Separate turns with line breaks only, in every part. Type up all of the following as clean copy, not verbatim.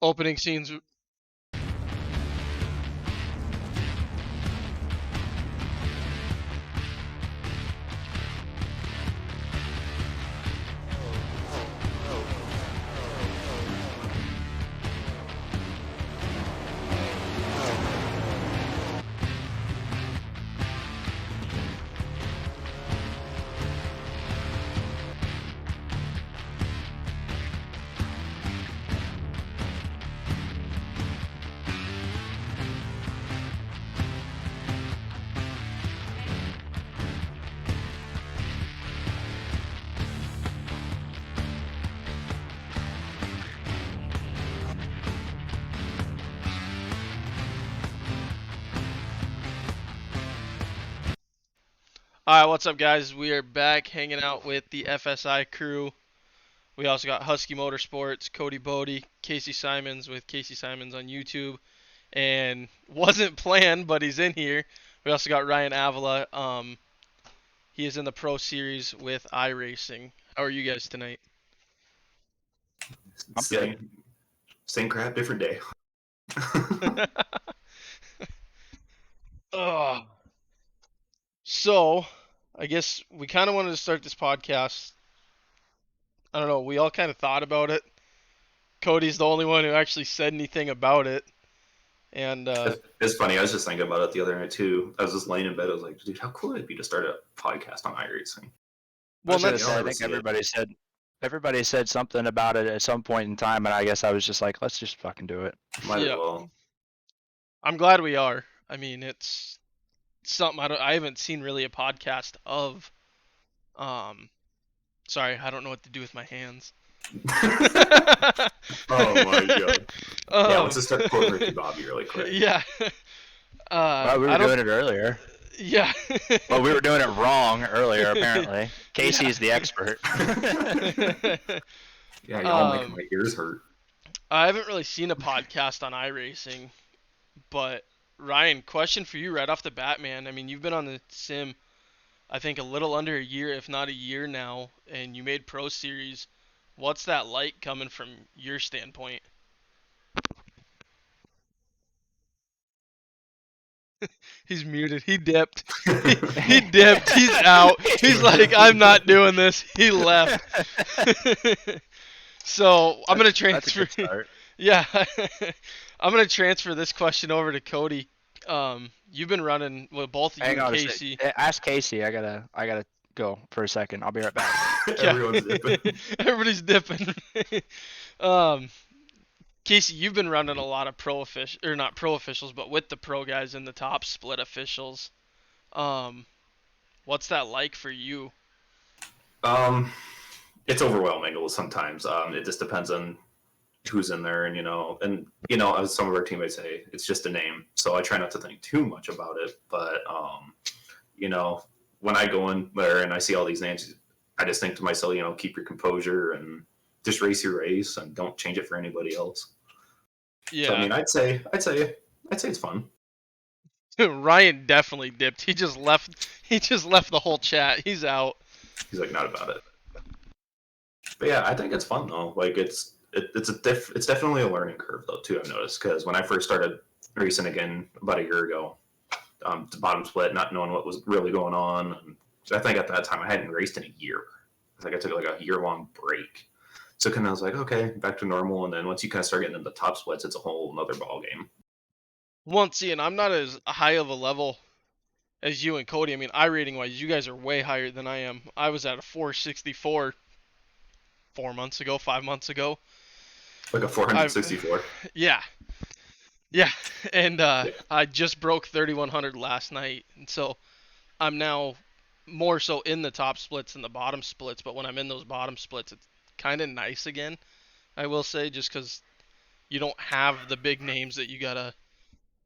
Opening scenes. Alright, what's up, guys? We are back hanging out with the FSI crew. We also got Husky Motorsports, Cody Bodie, Casey Simons with Casey Simons on YouTube. And wasn't planned, but he's in here. We also got Ryan Avila. He is in the Pro Series with iRacing. How are you guys tonight?
I'm good.
Same crap, different day.
Ugh. So, I guess we kind of wanted to start this podcast. I don't know, we all kind of thought about it. Cody's the only one who actually said anything about it. And
It's funny. I was just thinking about it the other night too. I was just laying in bed. I was like, dude, how cool would it be to start a podcast on iRacing?
well,
I think everybody said something about it at some point in time, and I guess I was just like, let's just fucking do it.
Might
Yeah.
as well.
I'm glad we are. I mean, it's something I haven't seen really a podcast of. Sorry, I don't know what to do with my hands.
Oh my god. Yeah,
Um,
let's just start quoting Ricky Bobby really quick.
yeah.
Well, we were doing it earlier.
Yeah.
Well, we were doing it wrong earlier, apparently. Casey's the expert.
Yeah, y'all make my ears hurt.
I haven't really seen a podcast on iRacing, but Ryan, question for you right off the bat, man. I mean, you've been on the sim, I think a little under a year, if not a year now, and you made Pro Series. What's that like coming from your standpoint? He's muted. He dipped. He dipped. He's out. He's like, I'm not doing this. He left. So I'm gonna transfer.
That's a good start.
Yeah, I'm gonna transfer this question over to Cody. You've been running with both of you
Hang
and
on
Casey.
Ask Casey. I gotta go for a second. I'll be right back.
Everyone's dipping.
Everybody's dipping. um, Casey, you've been running a lot of not pro officials, but with the pro guys and the top split officials. What's that like for you?
It's overwhelming sometimes. It just depends on who's in there, and as some of our teammates say, it's just a name. So I try not to think too much about it. But when I go in there and I see all these names, I just think to myself, keep your composure and just race your race and don't change it for anybody else.
Yeah.
So, I mean, I'd say it's fun.
Ryan definitely dipped. He just left. He just left the whole chat. He's out.
He's like, not about it. But yeah, I think it's fun though. Like it's definitely a learning curve though too. I've noticed because when I first started racing again about a year ago, the bottom split, not knowing what was really going on. And I think at that time I hadn't raced in a year. I think I took like a year-long break. So kind of I was like, okay, back to normal. And then once you kind of start getting into the top splits, it's a whole another ball game.
Once again, I'm not as high of a level as you and Cody. I mean, iRating wise, you guys are way higher than I am. I was at a 464 5 months ago.
Like a 464.
Yeah. And I just broke 3100 last night, and so I'm now more so in the top splits than the bottom splits. But when I'm in those bottom splits, it's kind of nice again, I will say, just because you don't have the big names that you gotta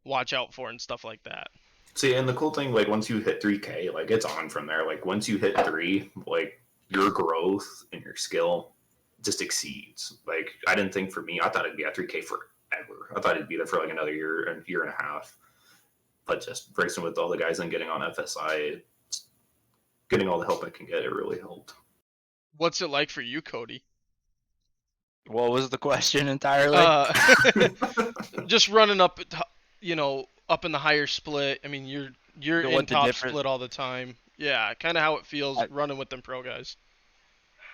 watch out for and stuff like that.
See, and the cool thing, like once you hit 3K, like it's on from there. Like once you hit 3, like your growth and your skill just exceeds. Like I didn't think for me, I thought it'd be at 3K forever. I thought it'd be there for like another year and a half. But just racing with all the guys and getting on FSI, getting all the help I can get, it really helped.
What's it like for you, Cody?
What was the question entirely?
Just running up, up in the higher split. I mean, you're
So
in
what the
top
difference?
split all the time. Yeah, kind of how it feels
I-
running with them pro guys.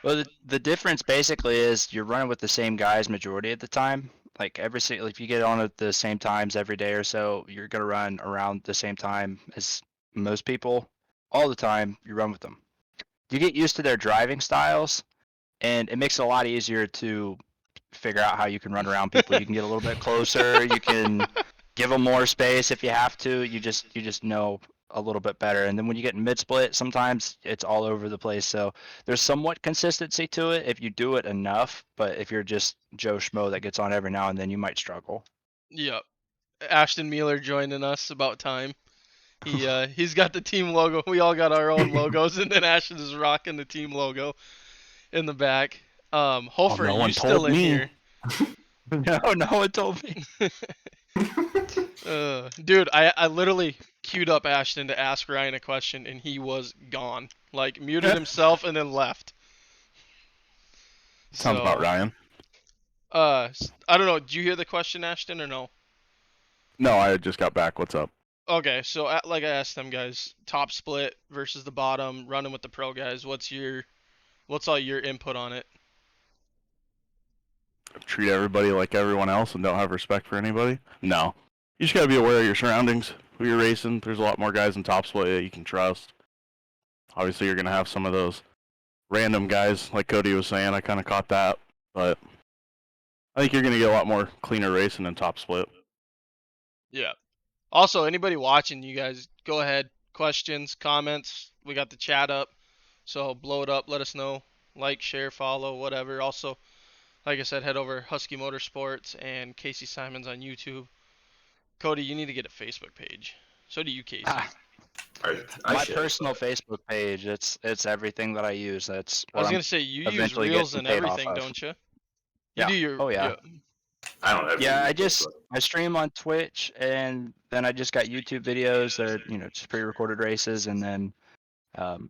Well, the difference basically is you're running with the same guys majority of the time. Like if you get on at the same times every day or so, you're gonna run around the same time as most people all the time. You run with them. You get used to their driving styles, and it makes it a lot easier to figure out how you can run around people. You can get a little bit closer. You can give them more space if you have to. You just know a little bit better. And then when you get in mid split, sometimes it's all over the place. So there's somewhat consistency to it if you do it enough. But if you're just Joe Schmo that gets on every now and then, you might struggle.
Yep. Ashton Mueller joining us. About time. He's got the team logo. We all got our own logos, and then Ashton is rocking the team logo in the back. Hofer,
no
you
one
still
told
in
me.
here?
No one told me.
Dude, I literally queued up Ashton to ask Ryan a question, and he was gone. Like, muted himself and then left.
Sounds about Ryan.
I don't know. Did you hear the question, Ashton, or no?
No, I just got back. What's up?
Okay, so like I asked them guys, top split versus the bottom, running with the pro guys. What's all your input on it?
Treat everybody like everyone else and don't have respect for anybody? No. You just gotta be aware of your surroundings, who you're racing. There's a lot more guys in top split that you can trust. Obviously, you're gonna have some of those random guys, like Cody was saying. I kind of caught that, but I think you're gonna get a lot more cleaner racing in top split.
Yeah. Also, anybody watching, you guys, go ahead. Questions, comments. We got the chat up. So blow it up. Let us know. Like, share, follow, whatever. Also, like I said, head over Husky Motorsports and Casey Simons on YouTube. Cody, you need to get a Facebook page. So do you, Casey.
My personal Facebook page. It's everything that I use. That's
I was
what
gonna say you use
eventually
reels
getting
and
paid off
everything,
of.
don't you? You
Yeah.
do your.
Oh, yeah.
I don't ever
Yeah,
use
I stream on Twitch, and then I just got YouTube videos that are, just pre-recorded races, and then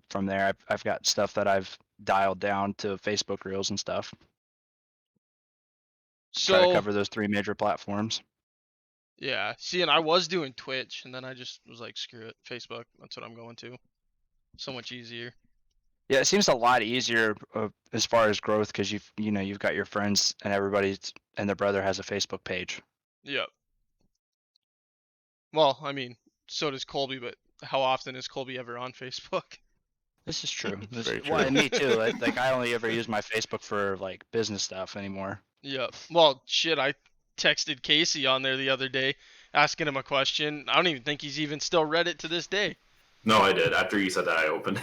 from there I've got stuff that I've dialed down to Facebook Reels and stuff. Try to
So
cover those 3 major platforms.
yeah, see, and I was doing Twitch, and then I just was like, screw it, Facebook. That's what I'm going to. So much easier.
Yeah, it seems a lot easier as far as growth because you've got your friends and everybody and their brother has a Facebook page.
Yep. Well, I mean, so does Colby, but how often is Colby ever on Facebook?
This is true.
Very true.
Well, and me too. Like I only ever use my Facebook for like business stuff anymore.
Yep. Well, shit, I texted Casey on there the other day, asking him a question. I don't even think he's even still read it to this day.
No, I did. After you said that, I opened.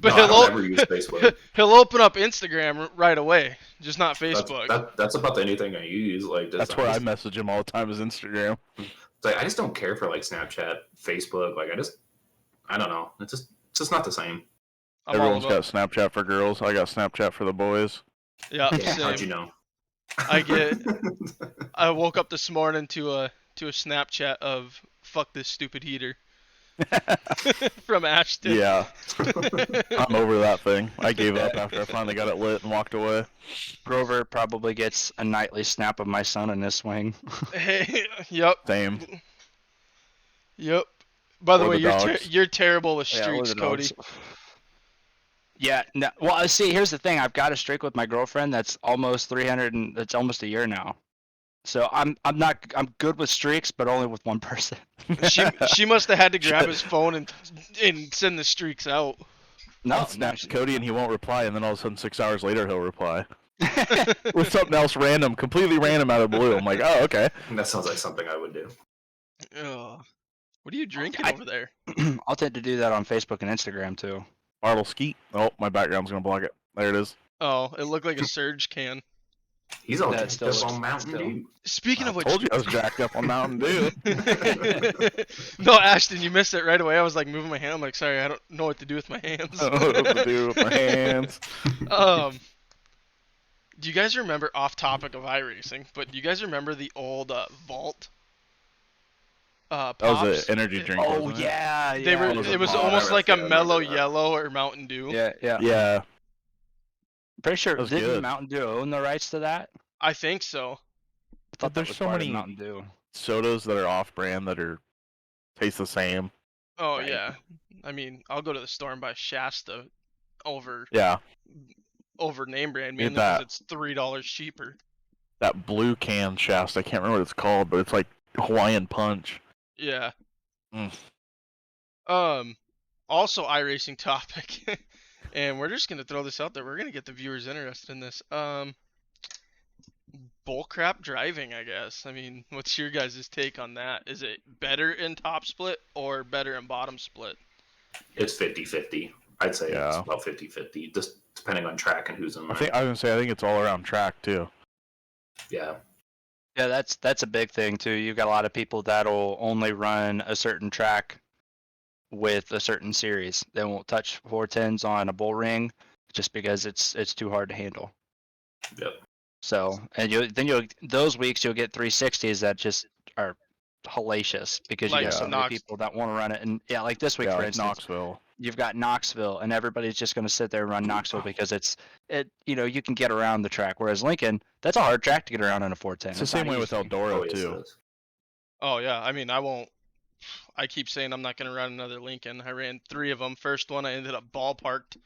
But
No, I don't ever use Facebook.
he'll open up Instagram right away, just not Facebook.
That's about the only thing I use. Like
That's where I message him all the time is Instagram.
It's like I just don't care for like Snapchat, Facebook. Like I don't know. It's just not the same.
I'm all
Everyone's
about.
got Snapchat for girls. I got Snapchat for the boys.
Yeah,
Yeah, how'd you
same.
know?
I woke up this morning to a Snapchat of fuck this stupid heater from Ashton.
Yeah, I'm over that thing. I gave up after I finally got it lit and walked away.
Grover probably gets a nightly snap of my son in his swing.
Hey, yep,
Same.
yep. By the
Or
way,
the
you're
dogs.
you're terrible with
Yeah,
streaks,
look at
Cody.
those. Yeah, no, well, see, here's the thing. I've got a streak with my girlfriend that's almost 300, and that's almost a year now. So I'm good with streaks, but only with one person.
She must have had to grab his phone and send the streaks out.
No,
I'll snap
she-
Cody and he won't reply, and then all of a sudden 6 hours later he'll reply with something else random, completely random out of the blue. I'm like, oh, okay.
That sounds like something I would do.
Ugh. What are you drinking
I-
over there?
I'll tend to do that on Facebook and Instagram too.
Marble Skeet. Oh, my background's gonna block it. There it is.
Oh, it looked like a Surge can.
He's all
That
jacked
still
up
looks-
on Mountain
still-
Dew.
Speaking of which,
Told you I was jacked up on Mountain Dew.
no, Ashton, you missed it right away. I was like moving my hand. I'm like, sorry, I don't know what to do with my hands.
I don't know what to do with my hands.
Do you guys remember, off topic of iRacing, but do you guys remember the old Vault?
That
Pops?
was an energy drink.
Oh
wasn't it?
yeah,
They were.
was
It was
a Vault.
almost
I
like a
remember
mellow
that.
yellow or Mountain Dew.
yeah.
Yeah.
Pretty sure
That was
didn't
good.
Mountain Dew own the rights to that?
I think so.
I thought that
there's
was
so
part
many-
of Mountain Dew.
Sodas that are off-brand that are taste the same.
Oh
Right.
yeah. I mean, I'll go to the store and buy Shasta over
Yeah,
name brand
Need
mainly because
that.
it's $3 cheaper.
that blue can Shasta. I can't remember what it's called, but it's like Hawaiian Punch.
Yeah.
Mm.
Also iRacing topic, and we're just gonna throw this out there. We're gonna get the viewers interested in this. Bullcrap driving, I guess. I mean, what's your guys' take on that? Is it better in top split or better in bottom split?
It's 50-50. I'd say it's
Yeah.
about 50-50, just depending on track and who's in
I
there.
was gonna say I think it's all around track too.
Yeah.
Yeah, that's a big thing too. You've got a lot of people that'll only run a certain track with a certain series. They won't touch 410s on a bull ring just because it's too hard to handle.
Yep.
So, and you'll those weeks you'll get 360s that just are hellacious because
Like
you got so many
Knox-
people that want to run it. And yeah, like this week
Yeah,
for
like
instance,
Knoxville.
you've got Knoxville, and everybody's just going to sit there and run Knoxville because you can get around the track. Whereas Lincoln, that's a hard track to get around on a 410.
It's the same way with Eldora
Oh, yes,
too.
it is.
Oh yeah, I mean, I won't. I keep saying I'm not gonna run another Lincoln. I ran 3 of them. First one, I ended up ballparked,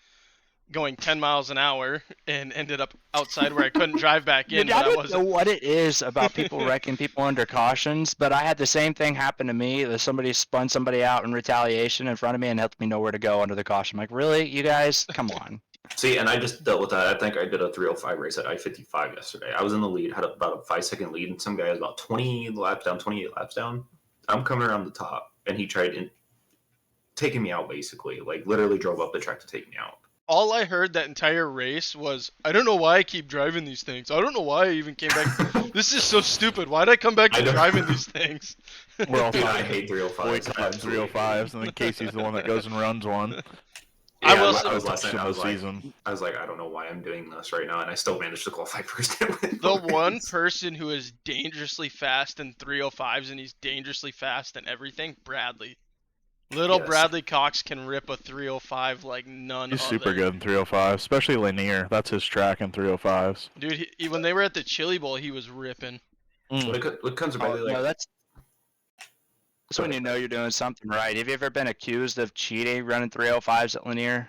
going 10 miles an hour, and ended up outside where I couldn't drive back in.
I
But I
don't know
wasn't.
what it is about people wrecking people under cautions, but I had the same thing happen to me. That somebody spun somebody out in retaliation in front of me and helped me know where to go under the caution. I'm like, really, you guys? Come on.
See, and I just dealt with that. I think I did a 305 race at I-55 yesterday. I was in the lead, had about a 5-second lead, and some guy was about 28 laps down. I'm coming around the top, and he tried taking me out, basically. Like, literally drove up the track to take me out.
All I heard that entire race was, I don't know why I keep driving these things. I don't know why I even came back. This is so stupid. Why'd I come back
I
to
don't-
driving these things?
We're all
Dude, I
talking
hate 305s.
boycotting 305s, and then Casey's the one that goes and runs one.
I
Yeah,
will
I
say-
was last night.
Of
I
the
was like,
season.
I don't know why I'm doing this right now, and I still managed to qualify first. And win
The
the
one
race.
person who is dangerously fast in 305s and he's dangerously fast in everything, Bradley. Little
Yes.
Bradley Cox can rip a 305 like none
He's
other.
super good in 305, especially Lanier. That's his track in 305s.
Dude, when they were at the Chili Bowl, he was ripping.
What comes to Bradley, like,
No, that's when you know you're doing something right. Have you ever been accused of cheating running 305s at Lanier?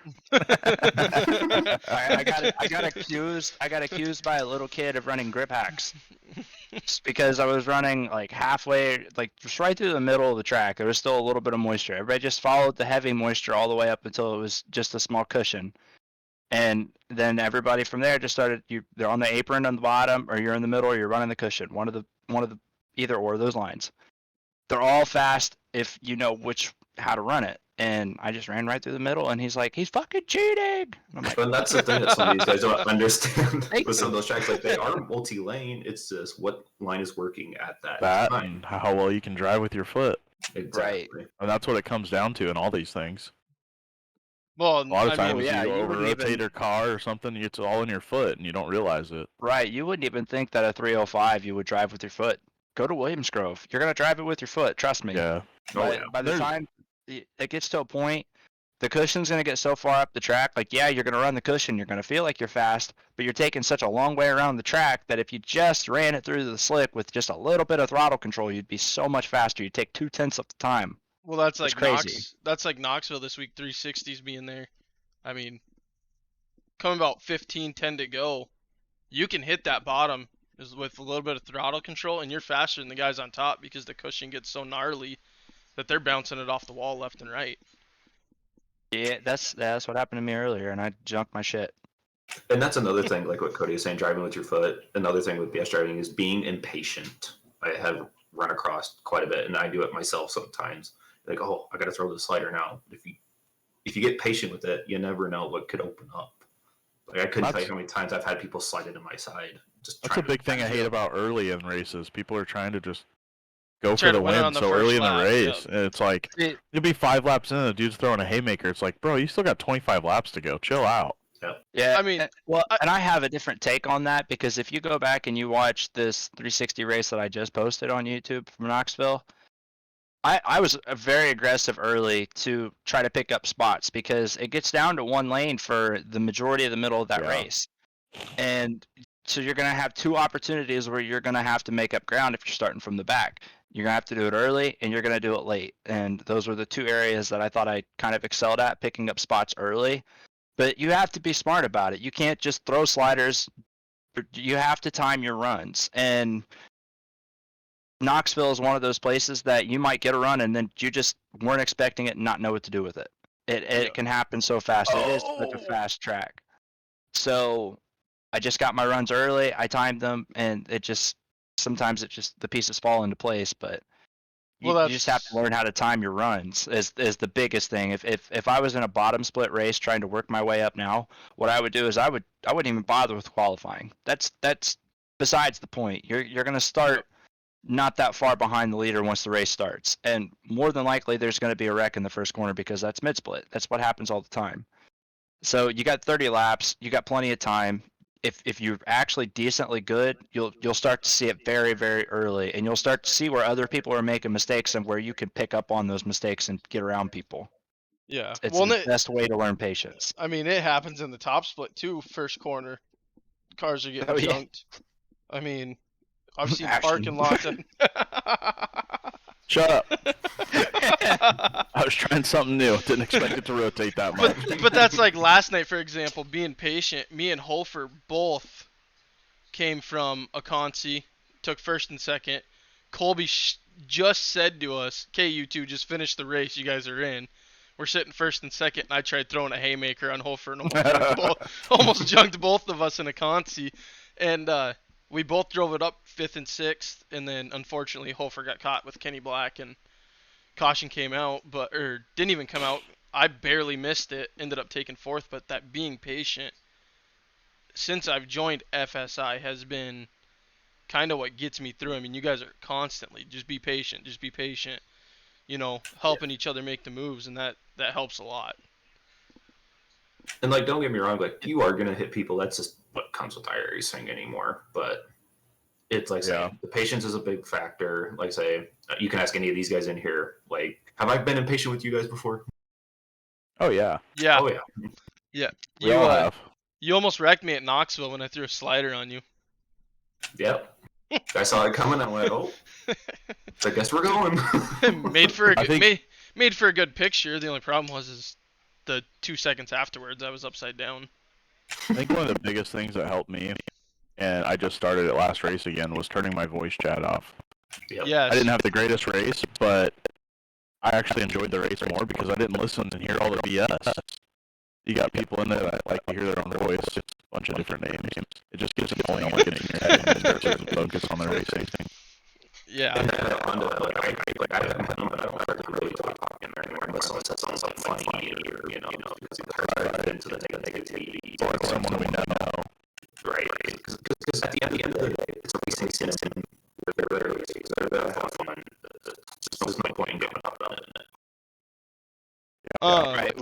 I got accused by a little kid of running grip hacks. It's because I was running like halfway, like just right through the middle of the track. There was still a little bit of moisture. Everybody just followed the heavy moisture all the way up until it was just a small cushion. And then everybody from there just started. They're on the apron on the bottom, or you're in the middle, or you're running the cushion. One of the either or of those lines. They're all fast if you know how to run it. And I just ran right through the middle, and he's like, he's fucking cheating. I'm like,
and that's the thing that some of these guys don't understand
Thank
with some
you.
of those tracks. Like, they are multi-lane. It's just what line is working at that
That
time.
and how well you can drive with your foot.
Exactly.
And that's what it comes down to in all these things.
Well,
A lot of
I
times
mean,
yeah,
you
you wouldn't
over-rotate
even-
your car or something, it's all in your foot, and you don't realize it.
right, you wouldn't even think that a 305 you would drive with your foot. Go to Williams Grove. You're going to drive it with your foot. Trust me.
Yeah.
Oh,
By,
yeah.
by the
There's-
time it gets to a point, the cushion's going to get so far up the track. Like, yeah, you're going to run the cushion. You're going to feel like you're fast, but you're taking such a long way around the track that if you just ran it through the slick with just a little bit of throttle control, you'd be so much faster. You'd take 2/10 of the time.
well, that's
It's
like
crazy.
That's like Knoxville this week. 360s being there. I mean, coming about 15-10 to go, you can hit that bottom with a little bit of throttle control, and you're faster than the guys on top because the cushion gets so gnarly that they're bouncing it off the wall left and right.
Yeah, that's what happened to me earlier, and I junked my shit.
And that's another thing, like what Cody is saying, driving with your foot. Another thing with BS driving is being impatient. I have run across quite a bit, and I do it myself sometimes. Like, oh, I got to throw the slider now. If you get patient with it, you never know what could open up. Like, I couldn't tell you how many times I've had people slide into my side. Just
That's a
trying to
big thing I
catch
hate
up.
about early in races. People are trying to just go
Try
for
to
the
win it
win
on the
so
first
early in the
lap,
race.
yep.
And it's like, you'll be 5 laps in and the dude's throwing a haymaker. It's like, bro, you still got 25 laps to go. Chill out.
Yeah,
I mean,
and I have a different take on that because if you go back and you watch this 360 race that I just posted on YouTube from Knoxville, I was very aggressive early to try to pick up spots because it gets down to one lane for the majority of the middle of that
Yeah.
race. And so you're going to have two opportunities where you're going to have to make up ground if you're starting from the back. You're going to have to do it early and you're going to do it late. And those were the two areas that I thought I kind of excelled at, picking up spots early. But you have to be smart about it. You can't just throw sliders. You have to time your runs. And Knoxville is one of those places that you might get a run and then you just weren't expecting it and not know what to do with it. It can happen so fast. It is such a fast track. So I just got my runs early. I timed them, and sometimes the pieces fall into place. But you just have to learn how to time your runs. Is the biggest thing. If I was in a bottom split race trying to work my way up now, what I would do is I wouldn't even bother with qualifying. That's besides the point. You're gonna start not that far behind the leader once the race starts, and more than likely there's going to be a wreck in the first corner because that's mid split. That's what happens all the time. So you got 30 laps, you got plenty of time. If you're actually decently good, you'll start to see it very, very early, and you'll start to see where other people are making mistakes and where you can pick up on those mistakes and get around people.
Yeah.
It's the best way to learn patience.
I mean, it happens in the top split too. First corner, cars are getting junked. I mean, I've seen parking lots.
Shut up. I was trying something new. Didn't expect it to rotate that much.
But that's like last night, for example, being patient. Me and Hofer both came from Akansi, took first and second. Colby just said to us, "Okay, you two, just finish the race. You guys are in." We're sitting first and second, and I tried throwing a haymaker on Hofer and almost junked both of us in Akansi. And we both drove it up 5th and 6th, and then unfortunately Hofer got caught with Kenny Black, and caution came out, or didn't even come out. I barely missed it, ended up taking 4th, but that being patient since I've joined FSI has been kind of what gets me through. I mean, you guys are constantly just be patient, helping each other make the moves, and that helps a lot.
And like, don't get me wrong, like you are gonna hit people. That's just what comes with iRacing anymore. But it's like saying the patience is a big factor. Like, say you can ask any of these guys in here. Like, have I been impatient with you guys before?
Oh yeah.
Yeah.
Oh yeah.
Yeah.
We all have.
You almost wrecked me at Knoxville when I threw a slider on you.
Yep. I saw it coming. I went, oh. So I guess we're going.
made for a good picture. The only problem was the 2 seconds afterwards I was upside down.
I think one of the biggest things that helped me, and I just started it last race again, was turning my voice chat off.
Yep.
Yes.
I didn't have the greatest race, but I actually enjoyed the race more because I didn't listen and hear all the BS. You got people in there that like to hear their own voice, just a bunch of different names. It just gets annoying getting in your head and versus focus on their racing.
Yeah.
And then onto that, I don't really talk in there anymore unless someone says something funny or because it's hard into the negativity
Or it's someone we know.
Right. Because at the end of the day, it's a racing sim. They're racing. They're there to have fun. There's no point in giving up on it.
Right.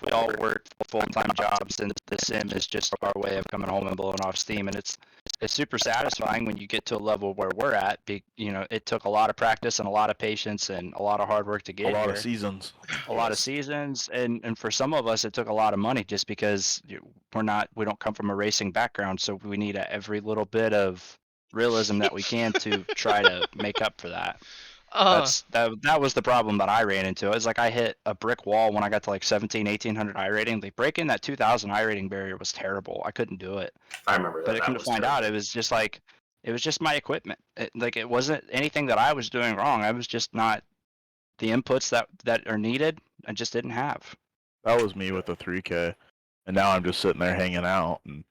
We all work full-time jobs, and the sim is just our way of coming home and blowing off steam. And it's super satisfying when you get to a level where we're at. It took a lot of practice and a lot of patience and a lot of hard work to get here.
A lot of seasons.
A lot of seasons, and for some of us, it took a lot of money just because we don't come from a racing background, so we need every little bit of realism that we can to try to make up for that. That was the problem that I ran into. It's like I hit a brick wall when I got to like 1800 I rating. Like breaking that 2000 I rating barrier was terrible. I couldn't do it.
I remember that.
But come to find out, it was just my equipment. It wasn't anything that I was doing wrong. I was just not the inputs that are needed. I just didn't have.
That was me with the 3K, and now I'm just sitting there hanging out. And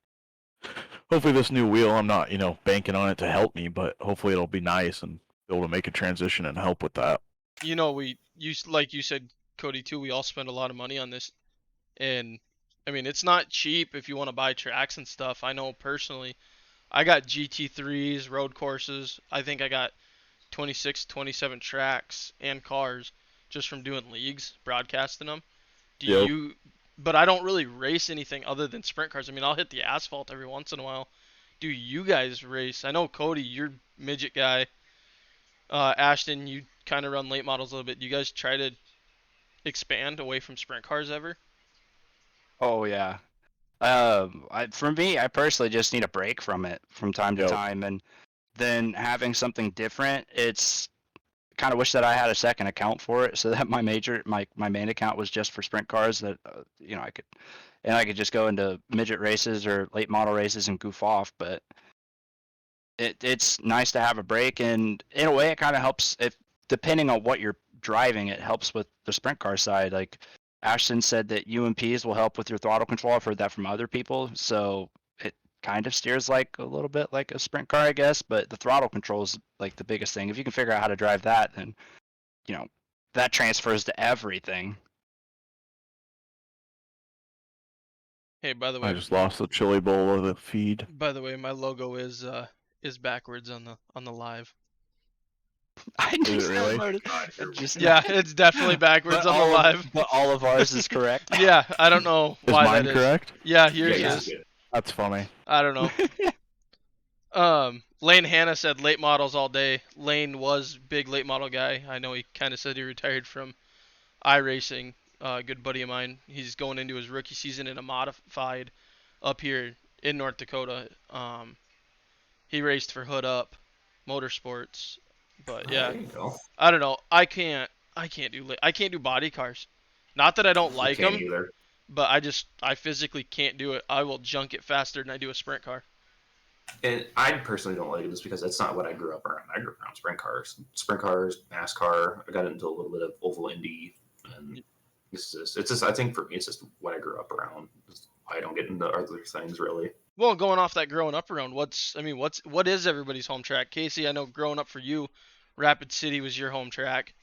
hopefully, this new wheel, I'm not banking on it to help me, but hopefully it'll be nice and be able to make a transition and help with that.
Like you said, Cody, too, we all spend a lot of money on this, and I mean it's not cheap if you want to buy tracks and stuff. I know personally, I got GT3s, road courses. I think I got 26, 27 tracks and cars just from doing leagues, broadcasting them. But I don't really race anything other than sprint cars. I mean, I'll hit the asphalt every once in a while. Do you guys race? I know, Cody, you're midget guy. Ashton, you kind of run late models a little bit. Do you guys try to expand away from sprint cars ever?
Oh yeah, For me, I personally just need a break from it from time to
Yep.
time, and then having something different. It's kind of wish that I had a second account for it, so that my main account was just for sprint cars. That I could just go into midget races or late model races and goof off. But it's nice to have a break, and in a way, it kind of helps if depending on what you're driving, it helps with the sprint car side. Like Ashton said that UMPs will help with your throttle control. I've heard that from other people, so it kind of steers like a little bit like a sprint car, I guess. But the throttle control is like the biggest thing. If you can figure out how to drive that, then that transfers to everything.
Hey, by the
I
way,
just lost the chili bowl of the feed.
my logo is backwards on the live.
I
Is it really?
Yeah, it's definitely backwards on the live.
But all of ours is correct.
Yeah, I don't know
Is
why
mine
that
correct?
is. Yeah,
Yeah,
yours
yeah.
is.
That's funny.
I don't know. Lane Hanna said late models all day. Lane was big late model guy. I know he kind of said he retired from iRacing. A good buddy of mine. He's going into his rookie season in a modified up here in North Dakota. He raced for Hood Up Motorsports. But yeah,
There you go.
I don't know. I can't do body cars. Not that I don't like
Can't
them,
either.
but I physically can't do it. I will junk it faster than I do a sprint car.
And I personally don't like it just because that's not what I grew up around. I grew up around sprint cars, NASCAR. I got into a little bit of oval Indy, and it's just. I think for me, it's just what I grew up around. I don't get into other things really.
Well, going off that growing up around, what is everybody's home track? Casey, I know growing up for you, Rapid City was your home track.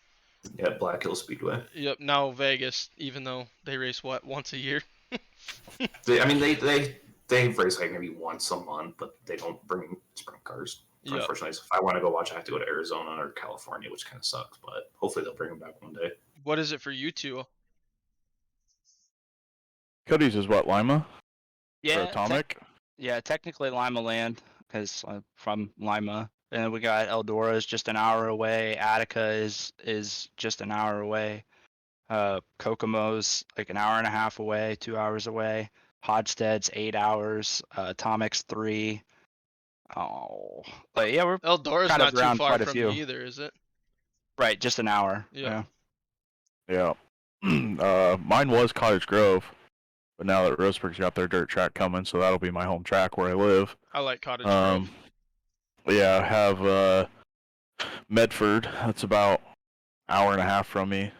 Yeah, Black Hill Speedway.
Yep, now Vegas, even though they race once a year.
They race like maybe once a month, but they don't bring sprint cars.
Yep.
Unfortunately, so if I want to go watch, I have to go to Arizona or California, which kind of sucks. But hopefully, they'll bring them back one day.
What is it for you two?
Cody's is what, Lima? Or
Yeah,
Atomic?
technically Lima Land, because I'm from Lima. And we got Eldora is just an hour away. Attica is just an hour away. Kokomo's like an hour and a half away, 2 hours away. Hodsted's 8 hours. Atomic's 3. Oh, but yeah, we're
Eldora's
kind
not
of
too
around
far
quite a
from
few.
me either, is it?
right, just an hour.
Yeah.
Yeah. Mine was Cottage Grove, but now that Roseburg's got their dirt track coming, so that'll be my home track where I live.
I like Cottage Grove.
Yeah, I have Medford. That's about hour and a half from me.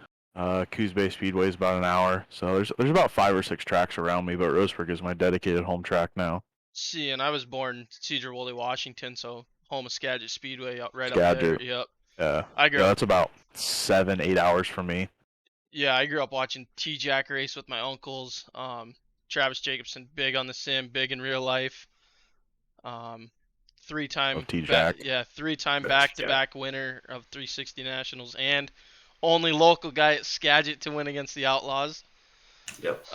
Coos Bay Speedway is about an hour. So there's about 5 or 6 tracks around me, but Roseburg is my dedicated home track now.
See, and I was born Cedar Woolley, Washington, so home of Skagit Speedway right up
Skagit.
there. Yep.
Yeah.
I grew
Yeah,
up.
that's about 7-8 hours from me.
Yeah, I grew up watching T-Jack race with my uncles. Travis Jacobson, big on the sim, big in real life. Three-time
T-Jack.
three-time
That's
back-to-back winner of 360 Nationals, and only local guy at Skagit to win against the Outlaws.
Yep.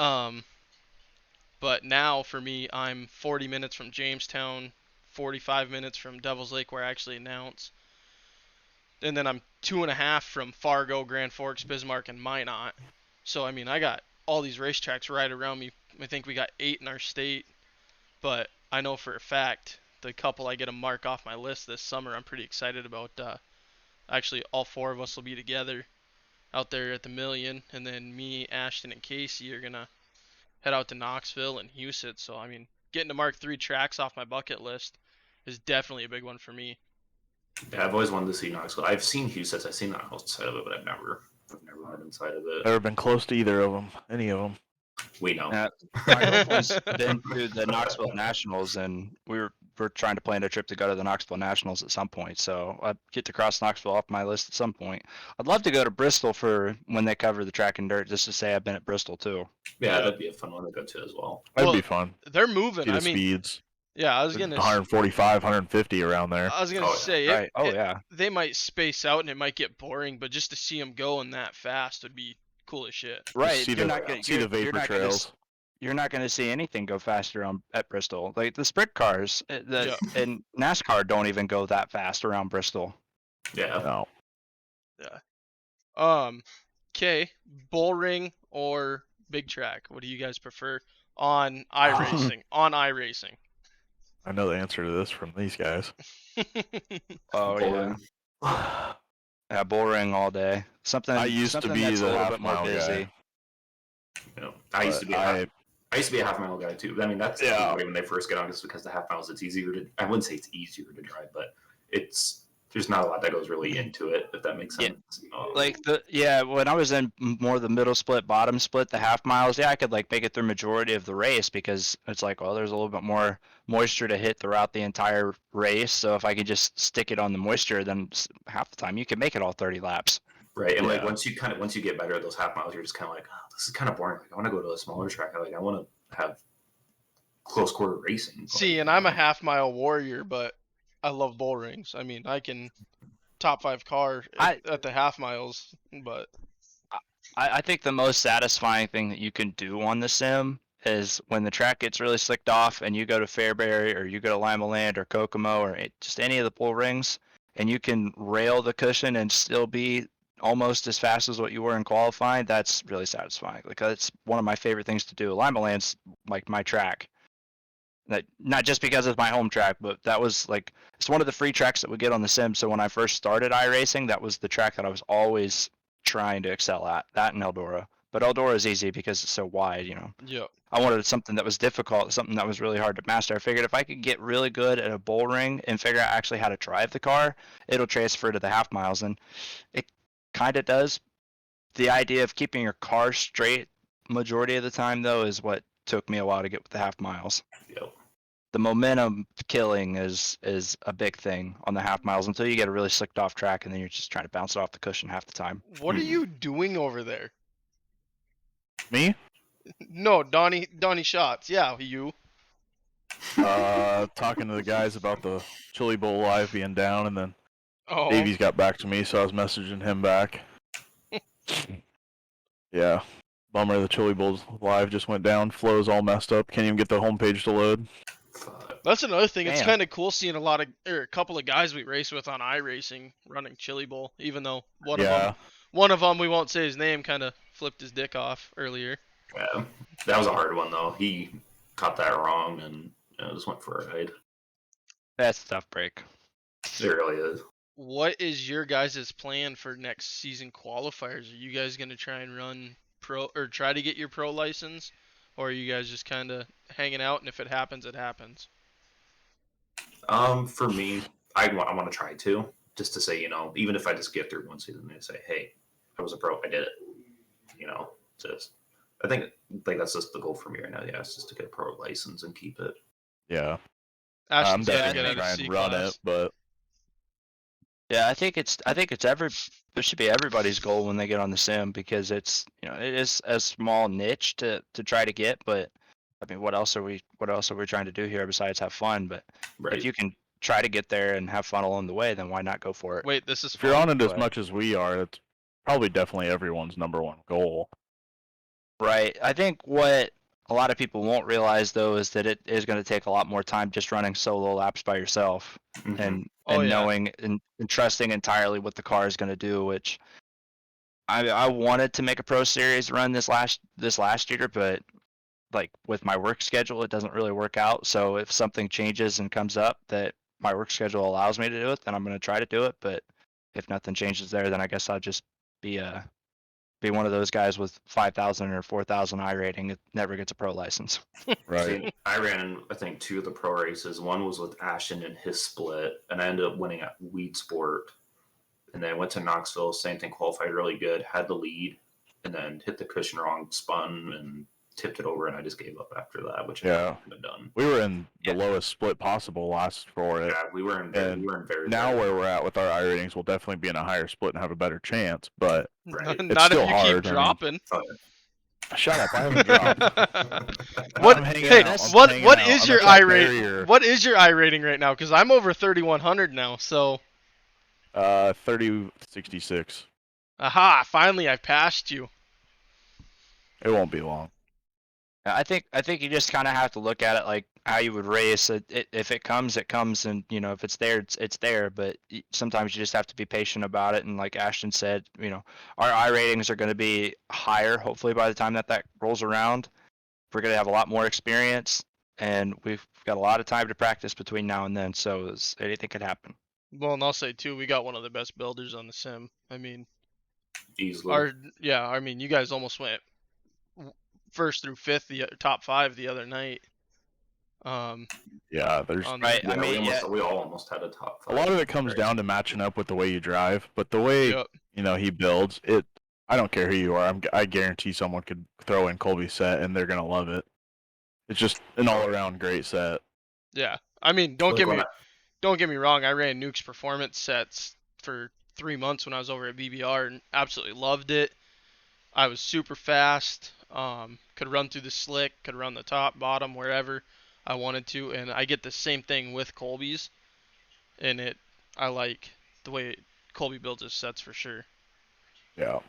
But now for me, I'm 40 minutes from Jamestown, 45 minutes from Devil's Lake, where I actually announce. And then I'm 2.5 from Fargo, Grand Forks, Bismarck, and Minot. So, I mean, I got all these racetracks right around me. I think we got 8 in our state. But I know for a fact the couple I get to mark off my list this summer, I'm pretty excited about. Actually, all 4 of us will be together out there at the Million. And then me, Ashton, and Casey are going to head out to Knoxville and Houston. So, I mean, getting to mark 3 tracks off my bucket list is definitely a big one for me.
Yeah, I've always wanted to see Knoxville. I've seen Houston. I've seen the outside of it, but I've never been inside of it.
Never been close to either of them, any of them.
We know.
My girlfriend's been to the Knoxville Nationals, and we're trying to plan a trip to go to the Knoxville Nationals at some point. So I get to cross Knoxville off my list at some point. I'd love to go to Bristol for when they cover the track and dirt, just to say I've been at Bristol too.
Yeah, that'd be a fun one to go to as well.
That'd
Well,
be fun.
They're moving.
See the
I mean,
speeds.
yeah, I was gonna
145, 150 around there.
I was gonna
Oh, yeah.
say
Right? Oh yeah.
they might space out and it might get boring, but just to see them going that fast would be cool as shit.
Right.
See
You're
the,
not gonna,
see
you're,
the
you're
vapor
not gonna
trails.
you're not going to see anything go faster at Bristol. Like the sprint cars and NASCAR don't even go that fast around Bristol.
Yeah.
No.
Okay, bull ring or big track? What do you guys prefer? on iRacing. On iRacing.
I know the answer to this from these guys.
Oh yeah.
Boring.
Yeah, boring all day. Something.
I used to
something
be
that's
the
a little
half
bit more
mile
busy.
guy.
You know, I used to be
But
I used to be a half mile guy too. I mean, that's
Yeah.
everybody when they first get on, just because the half miles it's easier to. I wouldn't say it's easier to drive, but there's not a lot that goes really into it, if that makes
Yeah.
sense.
Like when I was in more the middle split, bottom split, the half miles, yeah, I could like make it through majority of the race because it's like, well, there's a little bit more moisture to hit throughout the entire race. So if I could just stick it on the moisture, then half the time you can make it all 30 laps.
Right, and like
Yeah.
once you get better at those half miles, you're just kind of like, oh, this is kind of boring. Like I want to go to a smaller track. I want to have close quarter racing.
See, and I'm a half mile warrior, but I love bull rings. I mean, I can top 5 car at the half miles, but
I think the most satisfying thing that you can do on the sim is when the track gets really slicked off and you go to Fairbury or you go to Lima Land or Kokomo or just any of the bull rings and you can rail the cushion and still be almost as fast as what you were in qualifying. That's really satisfying. Like that's one of my favorite things to do. Lima Land's like my track. That not just because it's my home track, but that was like it's one of the free tracks that we get on the sim. So when I first started iRacing, that was the track that I was always trying to excel at. That and Eldora, but Eldora is easy because it's so wide. You know,
yeah.
I wanted something that was difficult, something that was really hard to master. I figured if I could get really good at a bull ring and figure out actually how to drive the car, it'll transfer to the half miles, and it kind of does. The idea of keeping your car straight majority of the time, though, is what took me a while to get with the half miles.
Yep.
The momentum killing is a big thing on the half miles until you get a really slicked off track and then you're just trying to bounce it off the cushion half the time.
What are you doing over there?
Me?
No, Donnie Shots. Yeah, you.
Talking to the guys about the Chili Bowl live being down, and then
Oh,
Davies got back to me, so I was messaging him back. Yeah. Bummer the Chili Bowls live just went down. Flow's all messed up. Can't even get the homepage to load.
Fuck.
that's another thing. It's
Damn.
kind of cool seeing a couple of guys we race with on iRacing running Chili Bowl, even though one of them we won't say his name kind of flipped his dick off earlier.
Yeah, that was a hard one though. He caught that wrong and just went for a ride.
That's a tough break.
It really is.
What is your guys' plan for next season qualifiers? Are you guys gonna try and run pro or try to get your pro license, or are you guys just kind of hanging out and if it happens, it happens?
For me, I want to try to just to say, even if I just get through one season and say, hey, I was a pro, I did it. Just I think that's just the goal for me right now. Yeah, it's just to get a pro license and keep it.
Yeah. I'm
Ashton's gotta
definitely
get
gonna
out of
try
C
and run
class.
it, but
Yeah, I think it should be everybody's goal when they get on the sim because it's it is a small niche to try to get, but I mean what else are we trying to do here besides have fun? But
Right.
if you can try to get there and have fun along the way, then why not go for it?
Wait, this is
if you're
fun.
on it as
but-
much as we are, it's probably definitely everyone's number one goal.
Right. I think what a lot of people won't realize though is that it is going to take a lot more time just running solo laps by yourself
Mhm.
and
Oh, yeah.
knowing and trusting entirely what the car is going to do, which I wanted to make a pro series run this last year, but like with my work schedule it doesn't really work out. So if something changes and comes up that my work schedule allows me to do it, then I'm going to try to do it, but if nothing changes there, then I guess I'll just be one of those guys with 5,000 or 4,000 I rating that never gets a pro license.
Right.
See, I ran, I think, 2 of the pro races. One was with Ashton in his split, and I ended up winning at Weed Sport. And then I went to Knoxville, same thing, qualified really good, had the lead, and then hit the cushion wrong, spun, and tipped it over, and I just gave up after that, which I
Yeah.
couldn't have done.
We were in the
Yeah.
lowest split possible last for it.
Yeah, we were in
And
very
Now
very-
where we're at with our I ratings, we'll definitely be in a higher split and have a better chance. But
Right.
Not
still
if you
hard, I
keep
mean.
dropping.
shut up, I haven't dropped.
What?
I'm hanging
Hey,
out, I'm
what
hanging
what
out.
is
I'm
your
at that
I rating?
barrier.
What is your I rating right now? Because I'm over 3,100 now. So,
3066.
aha! Finally, I passed you.
It won't be long.
I think you just kind of have to look at it like how you would race. If it comes, it comes, and if it's there, it's there. But sometimes you just have to be patient about it. And like Ashton said, our I ratings are going to be higher hopefully by the time that rolls around. we're going to have a lot more experience, and we've got a lot of time to practice between now and then. So anything could happen.
Well, and I'll say too, we got one of the best builders on the sim. I mean,
Easily.
I mean, you guys almost went first through fifth, the top 5 the other night.
Yeah, there's
Right.
Yeah,
I mean,
we all almost had a top
a
5.
lot of it comes down to matching up with the way you drive, but the way
Yep.
he builds it. I don't care who you are. I guarantee someone could throw in Colby's set and they're gonna love it. It's just an all-around great set.
Yeah. I mean, don't
Like
get
when
me don't get me wrong. I ran Nuke's performance sets for 3 months when I was over at BBR and absolutely loved it. I was super fast. Could run through the slick, could run the top, bottom, wherever I wanted to, and I get the same thing with Colby's. And I like the way Colby builds his sets for sure.
Yeah.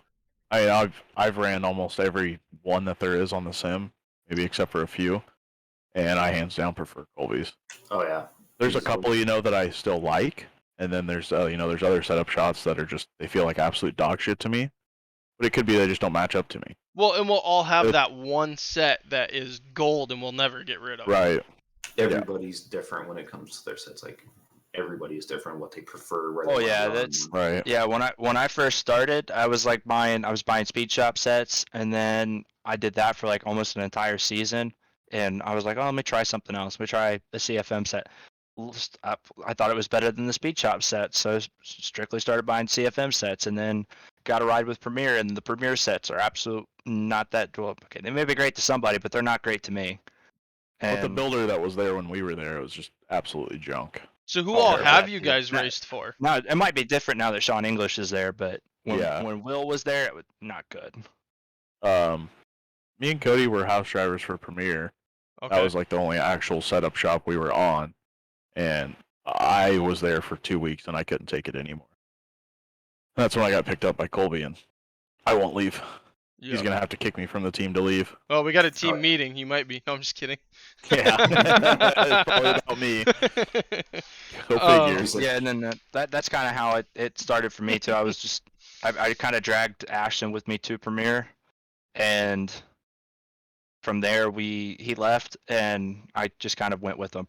I mean, I've ran almost every one that there is on the sim, maybe except for a few, and I hands down prefer Colby's.
Oh yeah.
There's a
Easily.
couple, that I still like, and then there's there's other setup shots that are just they feel like absolute dog shit to me, but it could be they just don't match up to me.
Well, and we'll all have
It-
that one set that is gold and we'll never get rid of.
Right.
Everybody's different when it comes to their sets. Like everybody is different what they prefer. Where they
Oh,
wanna
yeah,
run.
that's-
Right.
Yeah, when I first started, I was buying speed shop sets, and then I did that for like almost an entire season, and I was like, oh, let me try something else. Let me try the CFM set. I thought it was better than the speed shop set, so I strictly started buying CFM sets, and then got a ride with Premiere, and the Premiere sets are absolute not that well. Okay, they may be great to somebody, but they're not great to me.
But the
And
builder that was there when we were there, it was just absolutely junk.
So who
Oh,
all
yeah,
have
that-
you guys
that-
raced for?
now it might be different now that Sean English is there, but
Yeah.
when Will was there, it was not good.
Me and Cody were house drivers for Premiere.
Okay.
That was like the only actual setup shop we were on, and I was there for 2 weeks and I couldn't take it anymore. That's when I got picked up by Colby, and I won't leave.
Yeah.
He's gonna have to kick me from the team to leave.
Well, we got a team
Oh, yeah.
meeting. You might be. No, I'm just kidding.
Yeah, it's probably about me. Go figure.
Like-
Yeah, and then that's kind of how it started for me too. I was just I kind of dragged Ashton with me to Premiere, and from there he left, and I just kind of went with him.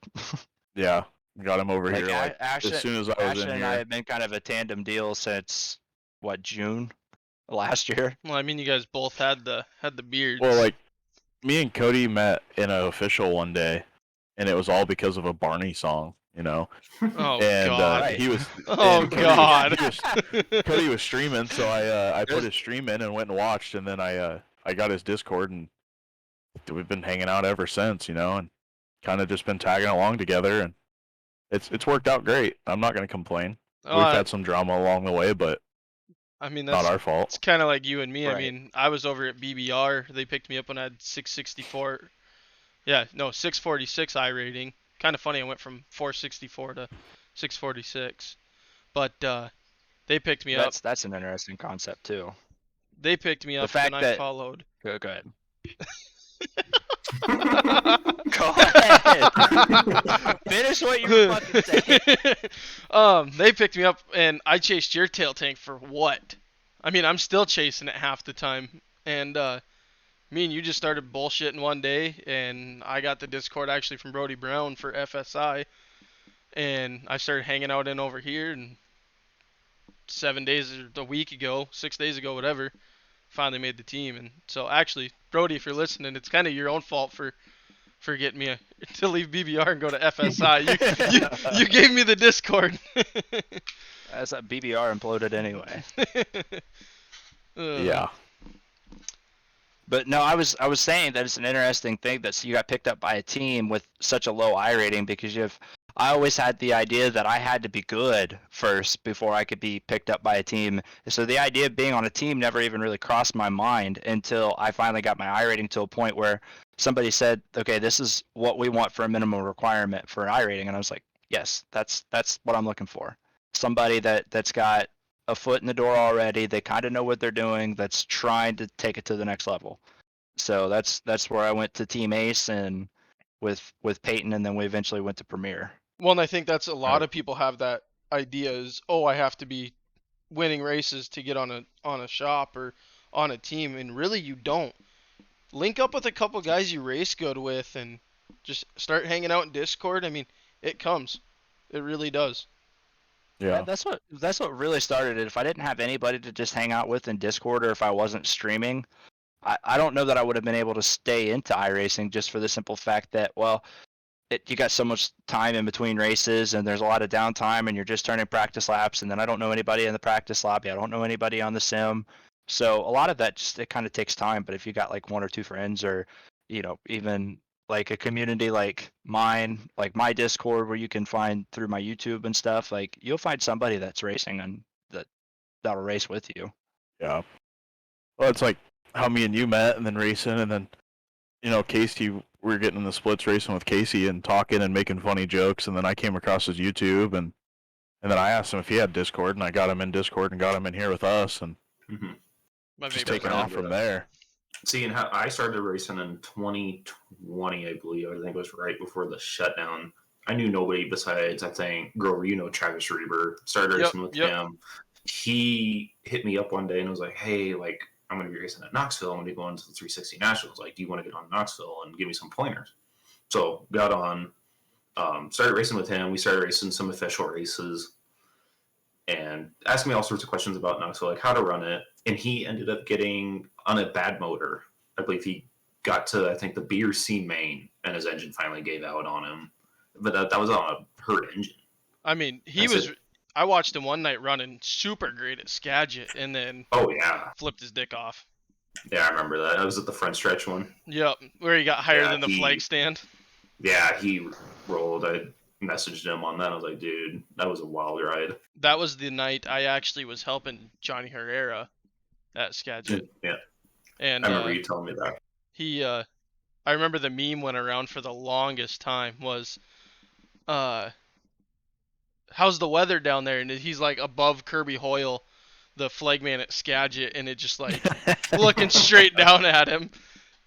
Yeah, got him over
Like,
here like
Ashton,
as soon as I was
Ashton
in
and I
here.
have been kind of a tandem deal since June last year.
Well, I mean, you guys both had the beards.
Well, like me and Cody met in an official one day, and it was all because of a Barney song,
oh
and
god.
Right.
he was.
Oh
and Cody
god.
Cody was streaming, so I put
There's-
his stream in and went and watched, and then I got his Discord, and we've been hanging out ever since, and kind of just been tagging along together, and it's worked out great. I'm not gonna complain. We've had some drama along the way, but
I mean,
not
that's
our fault.
it's kind of like you and me. I
Right.
mean, I was over at BBR. They picked me up when I had 664. Yeah, no, 646 I rating. Kind of funny. I went from 464 to 646. But they picked me up.
That's an interesting concept too.
They picked me up
fact
and I
that-
followed.
Go ahead. Go ahead. Finish what you were fucking saying.
They picked me up and I chased your tail tank for what? I mean, I'm still chasing it half the time. And me and you just started bullshitting one day, and I got the Discord actually from Brody Brown for FSI, and I started hanging out in over here, and 7 days or a week ago, 6 days ago, whatever, finally made the team. And so actually, Brody, if you're listening, it's kind of your own fault for getting me to leave BBR and go to FSI. You gave me the Discord.
As that BBR imploded anyway.
Yeah.
But no, I was saying that it's an interesting thing that you got picked up by a team with such a low I rating because I always had the idea that I had to be good first before I could be picked up by a team. So the idea of being on a team never even really crossed my mind until I finally got my I rating to a point where somebody said, okay, this is what we want for a minimum requirement for an I rating. And I was like, yes, that's what I'm looking for. Somebody that's got a foot in the door already. They kind of know what they're doing. That's trying to take it to the next level. So that's where I went to Team Ace and with Peyton, and then we eventually went to Premiere.
Well, and I think that's a lot of people have that idea is, oh, I have to be winning races to get on a shop or on a team, and really you don't. link up with a couple guys you race good with and just start hanging out in Discord. I mean, it comes. It really does.
Yeah.
That's what really started it. If I didn't have anybody to just hang out with in Discord, or if I wasn't streaming, I don't know that I would have been able to stay into iRacing, just for the simple fact that, well, you got so much time in between races, and there's a lot of downtime, and you're just turning practice laps, and then I don't know anybody in the practice lobby. I don't know anybody on the sim. So a lot of that just, it kind of takes time. But if you got like one or two friends, or even like a community like mine, like my Discord, where you can find through my YouTube and stuff, like you'll find somebody that's racing and that'll race with you.
Yeah. Well, it's like how me and you met, and then racing, and then Casey, we were getting in the splits racing with Casey and talking and making funny jokes, and then I came across his YouTube, and then I asked him if he had Discord, and I got him in Discord and got him in here with us, and
My
just
favorite
taking
friend.
off from there.
See, and how I started racing in 2020, I believe. I think it was right before the shutdown. I knew nobody besides, I think, Grover, Travis Reber. Started racing with him. He hit me up one day and was like, hey, like, I'm going to be racing at Knoxville. I'm going to be going to the 360 Nationals. Like, do you want to get on Knoxville and give me some pointers? So got on, started racing with him. We started racing some official races and asked me all sorts of questions about Knoxville, like how to run it. And he ended up getting on a bad motor. I believe he got to, I think, the B or C main, and his engine finally gave out on him. But that was on a hurt engine.
I mean, I watched him one night running super great at Skagit, and then flipped his dick off.
Yeah, I remember that. I was at the front stretch one.
Yep, where he got higher than the flag stand.
Yeah, he rolled. I messaged him on that. I was like, dude, that was a wild ride.
That was the night I actually was helping Johnny Herrera at Skagit.
Yeah.
And
I remember you telling me that.
I remember the meme went around for the longest time was, how's the weather down there? And he's like above Kirby Hoyle, the flagman at Skagit, and it just like looking straight down at him.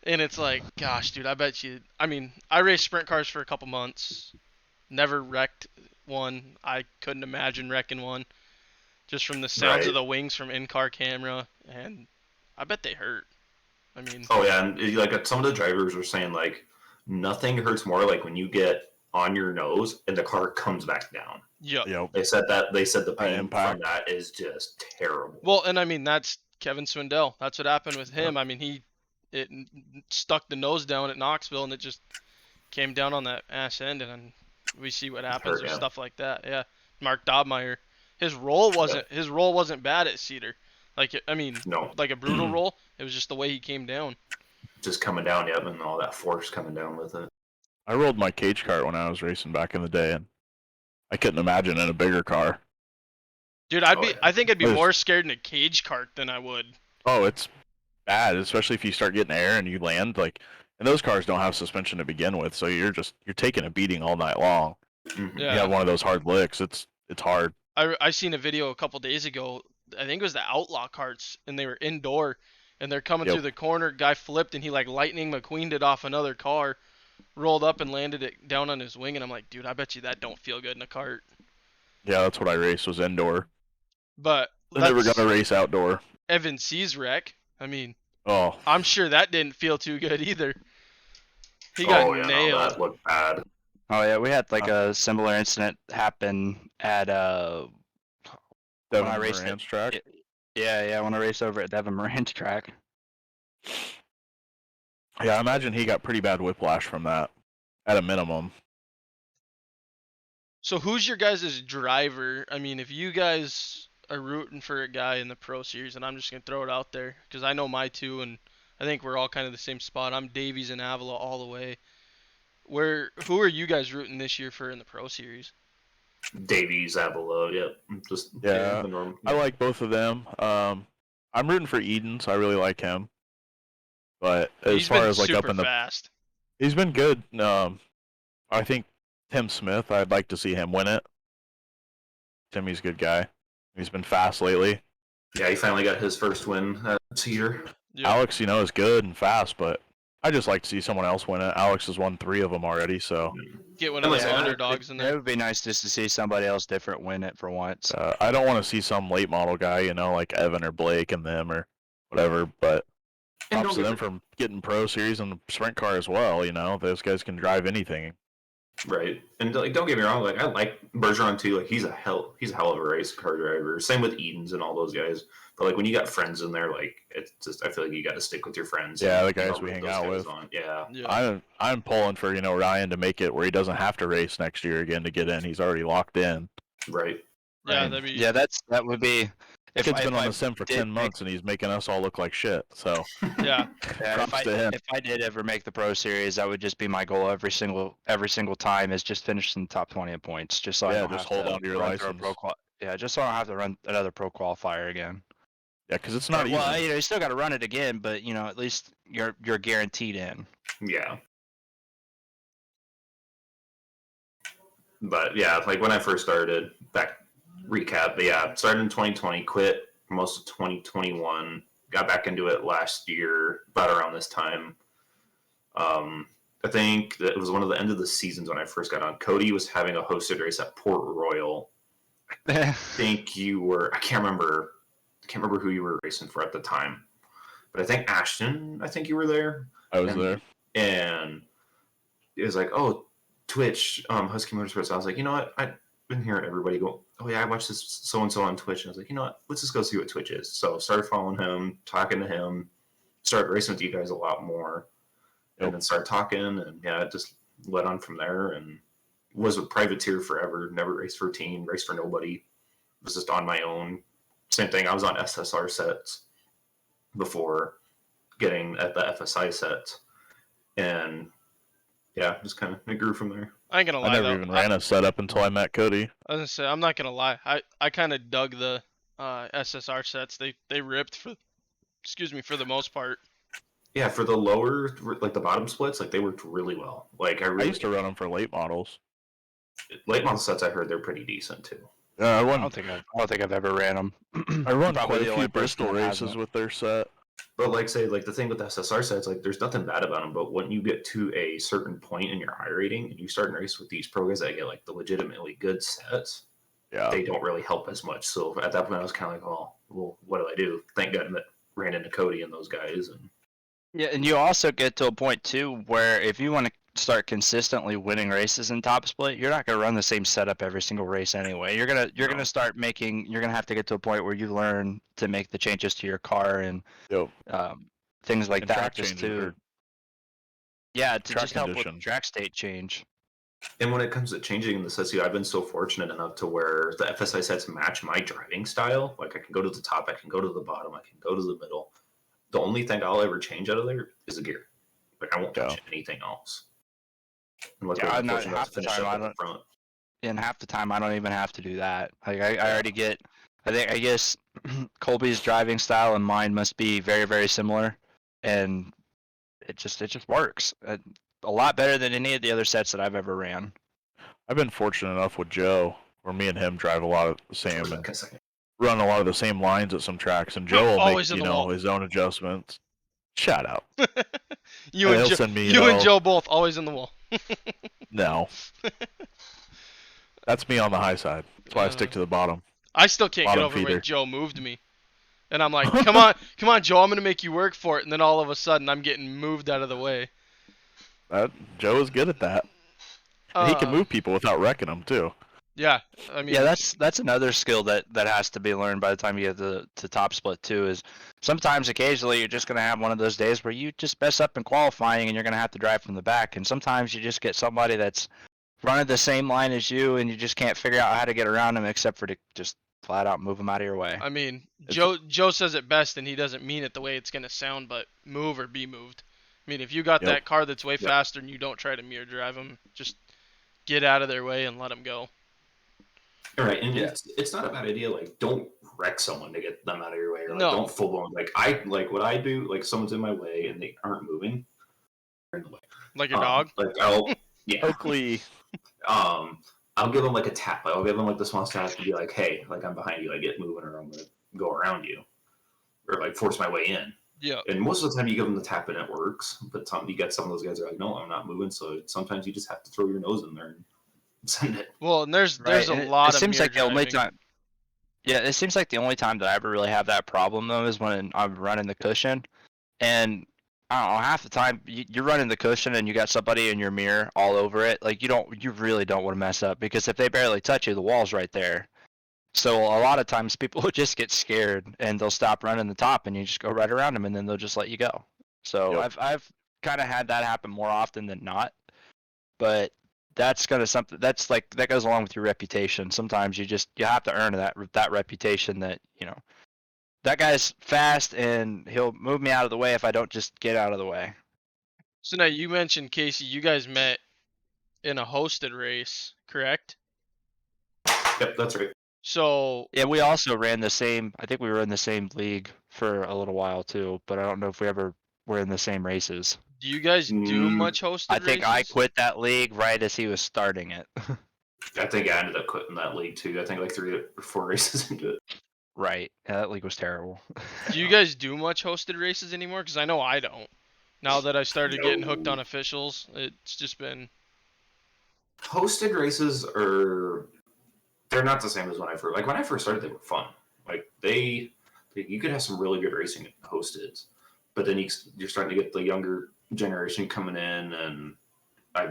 And it's like, gosh, dude, I bet you. I mean, I raced sprint cars for a couple months. Never wrecked one. I couldn't imagine wrecking one. Just from the sounds of the wings from in-car camera. And I bet they hurt. I mean.
Oh, yeah. And like some of the drivers were saying, like, nothing hurts more like when you get on your nose and the car comes back down.
Yep.
They said the pain from that is just terrible.
Well, and I mean, that's Kevin Swindell. That's what happened with him. I mean, it stuck the nose down at Knoxville, and it just came down on that ass end, and we see what happens with stuff like that. Yeah, Mark Dobmeyer, his roll wasn't bad at Cedar. Like, I mean, like a brutal roll. It was just the way he came down.
Just coming down, and all that force coming down with it.
I rolled my cage cart when I was racing back in the day, and I couldn't imagine in a bigger car.
Dude, I think I'd be more scared in a cage cart than I would.
Oh, it's bad, especially if you start getting air and you land, like, and those cars don't have suspension to begin with, so you're taking a beating all night long.
Mm-hmm.
Yeah. You have one of those hard licks, it's hard.
I seen a video a couple days ago. I think it was the Outlaw carts, and they were indoor, and they're coming through the corner. Guy flipped, and he like Lightning McQueened it off another car, rolled up and landed it down on his wing, and I'm like, dude, I bet you that don't feel good in a cart.
Yeah, that's what I raced, was indoor.
But
I never got to race outdoor.
Evan C's wreck. I mean,
oh,
I'm sure that didn't feel too good either. He got nailed.
No, that looked bad.
Oh yeah, we had like a similar incident happen at
Devin Moran's track.
Yeah, when I raced over at Devin Moran's track.
Yeah, I imagine he got pretty bad whiplash from that, at a minimum.
So who's your guys' driver? I mean, if you guys are rooting for a guy in the Pro Series, and I'm just going to throw it out there, because I know my two, and I think we're all kind of the same spot. I'm Davies and Avila all the way. Who are you guys rooting this year for in the Pro Series?
Davies, Avila, yep.
I like both of them. I'm rooting for Eden, so I really like him. But as far as like up in the
fast.
He's been good. I think Tim Smith, I'd like to see him win it. Timmy's a good guy. He's been fast lately.
Yeah, he finally got his first win this year.
Yep.
Alex, is good and fast, but I just like to see someone else win it. Alex has won 3 of them already, so
get one of those underdogs in there.
It would be nice just to see somebody else different win it for once.
I don't want to see some late model guy, like Evan or Blake and them or whatever, but
And
Props to
don't
them
get me-
for getting Pro Series and the sprint car as well. You know, those guys can drive anything.
right. And like, don't get me wrong. Like, I like Bergeron too. Like, he's a hell of a race car driver. Same with Edens and all those guys. But like, when you got friends in there, like, it's just I feel like you got to stick with your friends.
Yeah,
and,
the guys
root
we hang
those
out
guys
with.
on. Yeah.
Yeah.
I'm pulling for Ryan to make it where he doesn't have to race next year again to get in. He's already locked in.
Right.
Yeah,
Right.
that'd be.
Yeah, that would be. If
Kid's
I,
been
if
on
I
the sim for
did
10
make-
months and he's making us all look like shit. So
Yeah.
Yeah,
props to him.
if I did ever make the Pro Series, that would just be my goal every single time is just finish in the top 20 in points, just so I
Yeah,
don't
just
have
hold on to your
run through a
license.
yeah, just so I don't have to run another pro qualifier again.
Yeah, because it's not
well,
easy.
you still got to run it again, but at least you're guaranteed in.
Yeah. But yeah, like when I first started, started in 2020, quit for most of 2021, got back into it last year, about around this time. I think that it was one of the end of the seasons when I first got on. Cody was having a hosted race at Port Royal. I think I can't remember who you were racing for at the time, but I think Ashton, you were there.
I was there.
And it was like, oh, Twitch, Husky Motorsports. I was like, you know what? I've been hearing everybody go, oh yeah, I watched this so and so on Twitch. And I was like, you know what? Let's just go see what Twitch is. So started following him, talking to him, started racing with you guys a lot more, and then started talking, and yeah, it just led on from there. And was a privateer forever. Never raced for a team, raced for nobody. Was just on my own. Same thing. I was on SSR sets before getting at the FSI sets, and yeah, just kind of it grew from there.
I ain't gonna lie
I never
though.
even ran a setup until I met Cody.
I was gonna say I'm not gonna lie. I kind of dug the SSR sets. They ripped for the most part.
Yeah, for the lower, like the bottom splits, like they worked really well. Like
I used to run them for late models.
late model sets. I heard they're pretty decent too.
I
I
won.
don't think I've ever ran them.
I run
Probably
quite
the
a
only
few
person
Bristol
that
races
hasn't.
with their set.
But like say, like the thing with the SSR sets, like there's nothing bad about them. But when you get to a certain point in your high rating and you start to race with these pro guys that get like the legitimately good sets,
Yeah.
they don't really help as much. So at that point, I was kind of like, oh, well, what do I do? Thank God I ran into Cody and those guys. And
Yeah, and you also get to a point too where if you want to start consistently winning races in top split, you're not going to run the same setup every single race anyway. You're
No.
gonna start making. You're gonna have to get to a point where you learn to make the changes to your car and
Yo,
things like
and
that.
track
Just
changes
to
are-
yeah, to
track
just help
condition.
with track state change.
And when it comes to changing the sets, I've been so fortunate enough to where the FSI sets match my driving style. Like I can go to the top, I can go to the bottom, I can go to the middle. The only thing I'll ever change out of there is the gear. Like I won't touch anything else. And luckily,
Yeah,
I'm
not
fortunate enough
half
to
the
finish
time,
up
I
in the
don't-
front.
And half the time, I don't even have to do that. Like I already get. I guess Colby's driving style and mine must be very, very similar, and it just works. A lot better than any of the other sets that I've ever ran.
I've been fortunate enough with Joe, where me and him drive a lot of the same and
A second.
run a lot of the same lines at some tracks, and Joe will
Always
make
in the wall.
his own adjustments. Shout out.
You
And
and
he'll
Joe,
send me,
you and Joe both always in the wall.
No. That's me on the high side. That's why I stick to the bottom.
I still can't get
Bottom
over
feeder.
when Joe moved me. And I'm like, come on, Joe, I'm gonna make you work for it. And then all of a sudden, I'm getting moved out of the way.
Joe is good at that. And he can
Uh,
move people without wrecking them too.
Yeah, I mean,
Yeah, that's another skill that has to be learned by the time you get to top split too. Is sometimes occasionally you're just gonna have one of those days where you just mess up in qualifying and you're gonna have to drive from the back. And sometimes you just get somebody that's running the same line as you and you just can't figure out how to get around them except for to just flat out move them out of your way.
I mean,
It's-
Joe says it best, and he doesn't mean it the way it's gonna sound, but move or be moved. I mean, if you got
Yep.
that car that's way
Yep.
faster and you don't try to mirror drive them, just get out of their way and let them go.
All right, and
Yeah.
it's not a bad idea. Like, don't wreck someone to get them out of your way, or like,
No.
don't full blown. Like what I do. Like, someone's in my way and they aren't moving. They're in the way.
Like your dog.
Like yeah.
Oakley.
I'll give them like a tap. I'll give them like the small tap to be like, hey, like I'm behind you. Like get moving, or I'm gonna go around you, or like force my way in.
Yeah.
And most of the time, you give them the tap and it works. But you get some of those guys that are like, no, I'm not moving. So sometimes you just have to throw your nose in there and send it.
Well, and there's
Right,
a
and
lot
it
of
seems
mirror
like the only
driving.
time. Yeah, it seems like the only time that I ever really have that problem though is when I'm running the cushion, and I don't know, half the time you're running the cushion and you got somebody in your mirror all over it. Like you really don't want to mess up, because if they barely touch you, the wall's right there. So a lot of times people will just get scared and they'll stop running the top, and you just go right around them, and then they'll just let you go. So
Yep.
I've kind of had that happen more often than not, but that's kind of something that's like that goes along with your reputation. Sometimes you have to earn that reputation that that guy's fast and he'll move me out of the way if I don't just get out of the way.
So now you mentioned, Casey, you guys met in a hosted race, correct?
Yep, that's right.
So
Yeah, we also ran the same. I think we were in the same league for a little while too, but I don't know if we ever were in the same races.
do you guys do
Mm,
much hosted
I think I
races?
quit that league right as he was starting it.
I think I ended up quitting that league too. I think like 3 or 4 races into it.
Right. Yeah, that league was terrible.
Do you guys do much hosted races anymore? Because I know I don't. Now that I started getting hooked on officials, it's just been.
Hosted races they're not the same as when I first started, they were fun. Like you could have some really good racing hosted, but then you're starting to get the younger generation coming in, and I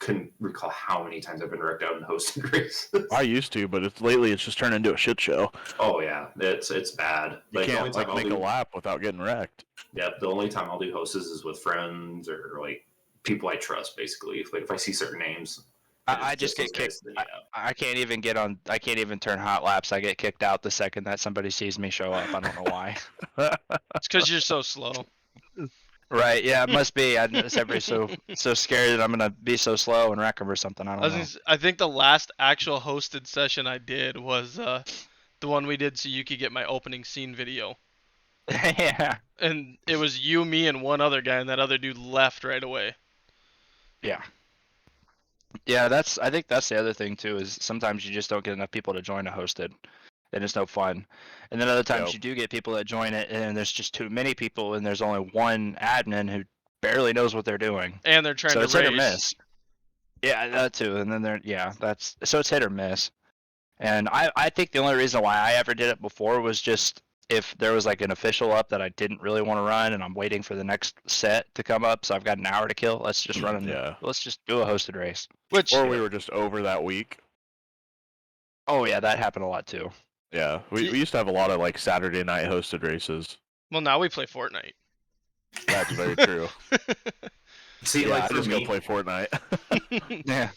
couldn't recall how many times I've been wrecked out in hosted races.
I used to, but lately it's just turned into a shit show.
Oh yeah, it's bad.
You
Like the only
can't
time
like make a lap without getting wrecked.
yeah, the only time I'll do hosts is with friends or like people I trust. Basically, if I see certain names,
I just get
those
kicked.
guys, then, yeah.
I can't even get on. I can't even turn hot laps. I get kicked out the second that somebody sees me show up. I don't know why.
It's because you're so slow.
Right? Yeah, it must be. Everybody's so scared that I'm gonna be so slow and wreck them or something. I don't know.
I think the last actual hosted session I did was the one we did so you could get my opening scene video.
Yeah.
And it was you, me, and one other guy, and that other dude left right away.
Yeah. Yeah, I think that's the other thing too, is sometimes you just don't get enough people to join a hosted, and it's no fun. And then other times
Yep.
you do get people that join it, and there's just too many people, and there's only one admin who barely knows what they're doing.
And they're trying
So
to
it's
race.
hit or miss. Yeah, that too. And then so it's hit or miss. And I think the only reason why I ever did it before was just if there was like an official up that I didn't really want to run, and I'm waiting for the next set to come up, so I've got an hour to kill. Let's just run.
Yeah.
Let's just do a hosted race.
Which
Or we were just over that week.
Oh yeah, that happened a lot too.
Yeah, we used to have a lot of like Saturday night hosted races.
well, now we play Fortnite.
That's very true.
See,
Yeah,
like
I
for
just go
me,
play Fortnite.
Yeah.